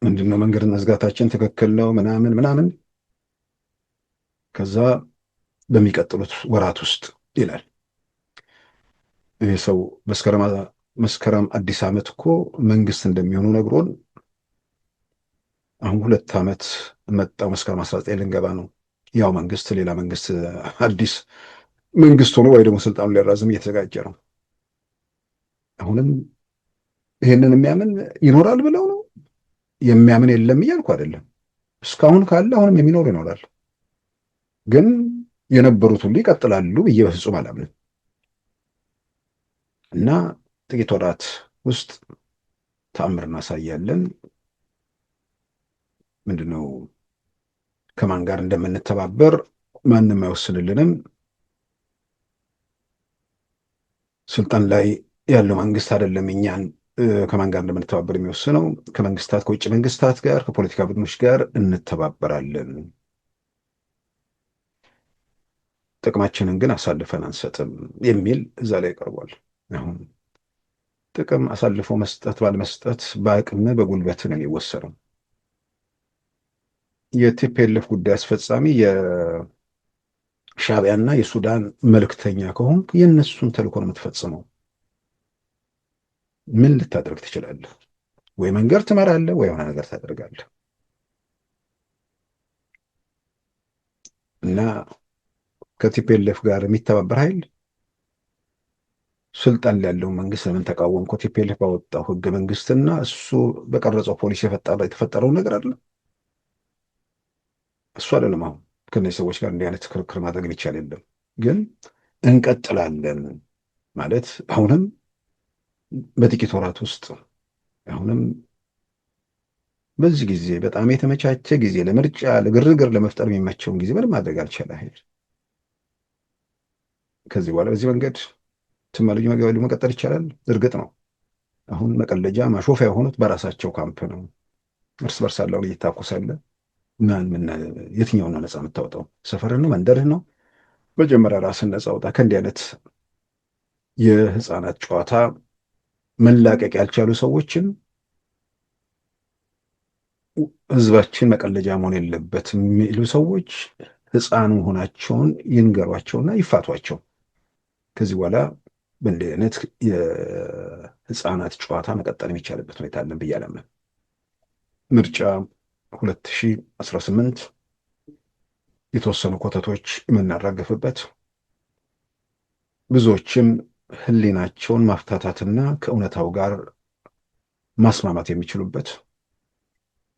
ምንድነው መንገድ መዝጋታችን ትክክል ነው ምናምን ምናምን፣ ከዛ በሚቀጥሉት ወራት ውስጥ ይላል። ይህ ሰው መስከረም አዲስ ዓመት እኮ መንግስት እንደሚሆኑ ነግሮን አሁን 2 ዓመት መጣው። መስከረም 19 ልንገባ ነው። ያው መንግስት ሌላ መንግስት አዲስ መንግስት ሆኖ ወይ ደግሞ ስልጣኑን ሊያራዝም እየተዘጋጀ ነው። አሁንም ይህንን የሚያምን ይኖራል ብለው ነው። የሚያምን የለም እያልኩ አይደለም። እስካሁን ካለ አሁንም የሚኖር ይኖራል። ግን የነበሩት ሁሉ ይቀጥላሉ ብዬ በፍጹም አላምንም። እና ጥቂት ወራት ውስጥ ተአምር እናሳያለን። ምንድነው ከማን ጋር እንደምንተባበር ማንም አይወስንልንም። ስልጣን ላይ ያለው መንግስት አይደለም እኛን ከማን ጋር እንደምንተባበር የሚወስነው። ከመንግስታት ከውጭ መንግስታት ጋር ከፖለቲካ ቡድኖች ጋር እንተባበራለን። ጥቅማችንን ግን አሳልፈን አንሰጥም የሚል እዛ ላይ ቀርቧል። አሁን ጥቅም አሳልፎ መስጠት ባለመስጠት በአቅም በጉልበት ነው የሚወሰነው። የቲፒኤልኤፍ ጉዳይ አስፈጻሚ የሻዕቢያና የሱዳን መልእክተኛ ከሆንክ የእነሱን ተልእኮ ነው የምትፈጽመው። ምን ልታደርግ ትችላለህ? ወይ መንገድ ትመራለህ ወይ የሆነ ነገር ታደርጋለህ። እና ከቲፒኤልኤፍ ጋር የሚተባበር ኃይል ስልጣን ላይ ያለው መንግስት ለምን ተቃወምኩ? ቲፒኤልኤፍ ባወጣው ህገ መንግስትና እሱ በቀረጸው ፖሊሲ የተፈጠረውን ነገር አይደለም እሱ አይደለም። አሁን ከነዚህ ሰዎች ጋር እንዲህ አይነት ክርክር ማድረግ የሚቻል የለም። ግን እንቀጥላለን ማለት አሁንም በጥቂት ወራት ውስጥ አሁንም በዚህ ጊዜ በጣም የተመቻቸ ጊዜ ለምርጫ ለግርግር ለመፍጠር የሚመቸውን ጊዜ ምንም ማድረግ አልቻለ ኃይል ከዚህ በኋላ በዚህ መንገድ ትመልዩ መገበሉ መቀጠል ይቻላል? እርግጥ ነው አሁን መቀለጃ ማሾፊያ የሆኑት በራሳቸው ካምፕ ነው። እርስ በርስ አለው እየታኮሳለ የትኛውን ነው ነፃ የምታወጣው? ሰፈርህ ነው? መንደርህ ነው? መጀመሪያ ራስን ነፃ አውጣ። ከእንዲህ አይነት የህፃናት ጨዋታ መላቀቅ ያልቻሉ ሰዎችን ህዝባችን መቀለጃ መሆን የለበትም የሚሉ ሰዎች ህፃኑ መሆናቸውን ይንገሯቸውና ይፋቷቸው። ከዚህ በኋላ በእንዲህ አይነት የህፃናት ጨዋታ መቀጠል የሚቻልበት ሁኔታ አለን ብዬ አላምንም። ምርጫ 2018 የተወሰኑ ኮተቶች የምናራገፍበት ብዙዎችም ህሊናቸውን ማፍታታትና ከእውነታው ጋር ማስማማት የሚችሉበት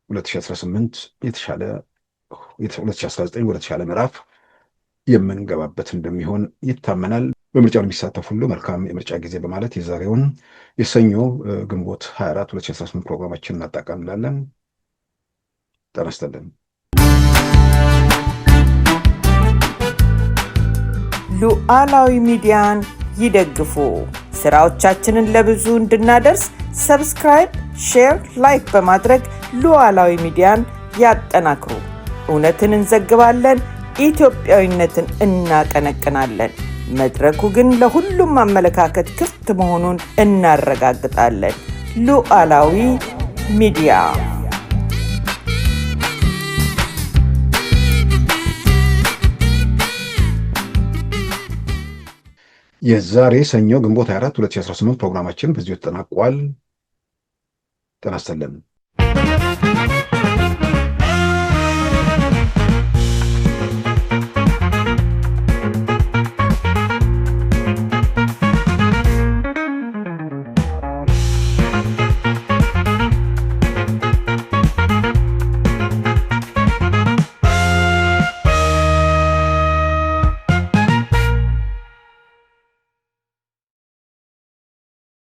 2018 የተሻለ 2019 ወደ ተሻለ ምዕራፍ የምንገባበት እንደሚሆን ይታመናል። በምርጫው የሚሳተፉ ሁሉ መልካም የምርጫ ጊዜ በማለት የዛሬውን የሰኞ ግንቦት 24 2018 ፕሮግራማችንን እናጠቃልላለን። ጤና ይስጥልን።
ሉዓላዊ ሚዲያን ይደግፉ። ስራዎቻችንን ለብዙ እንድናደርስ ሰብስክራይብ፣ ሼር፣ ላይክ በማድረግ ሉዓላዊ ሚዲያን ያጠናክሩ። እውነትን እንዘግባለን፣ ኢትዮጵያዊነትን እናቀነቅናለን። መድረኩ ግን ለሁሉም አመለካከት ክፍት መሆኑን እናረጋግጣለን። ሉዓላዊ ሚዲያ
የዛሬ ሰኞ ግንቦት 24 2018 ፕሮግራማችን በዚሁ ተጠናቋል። ጤና ይስጥልን።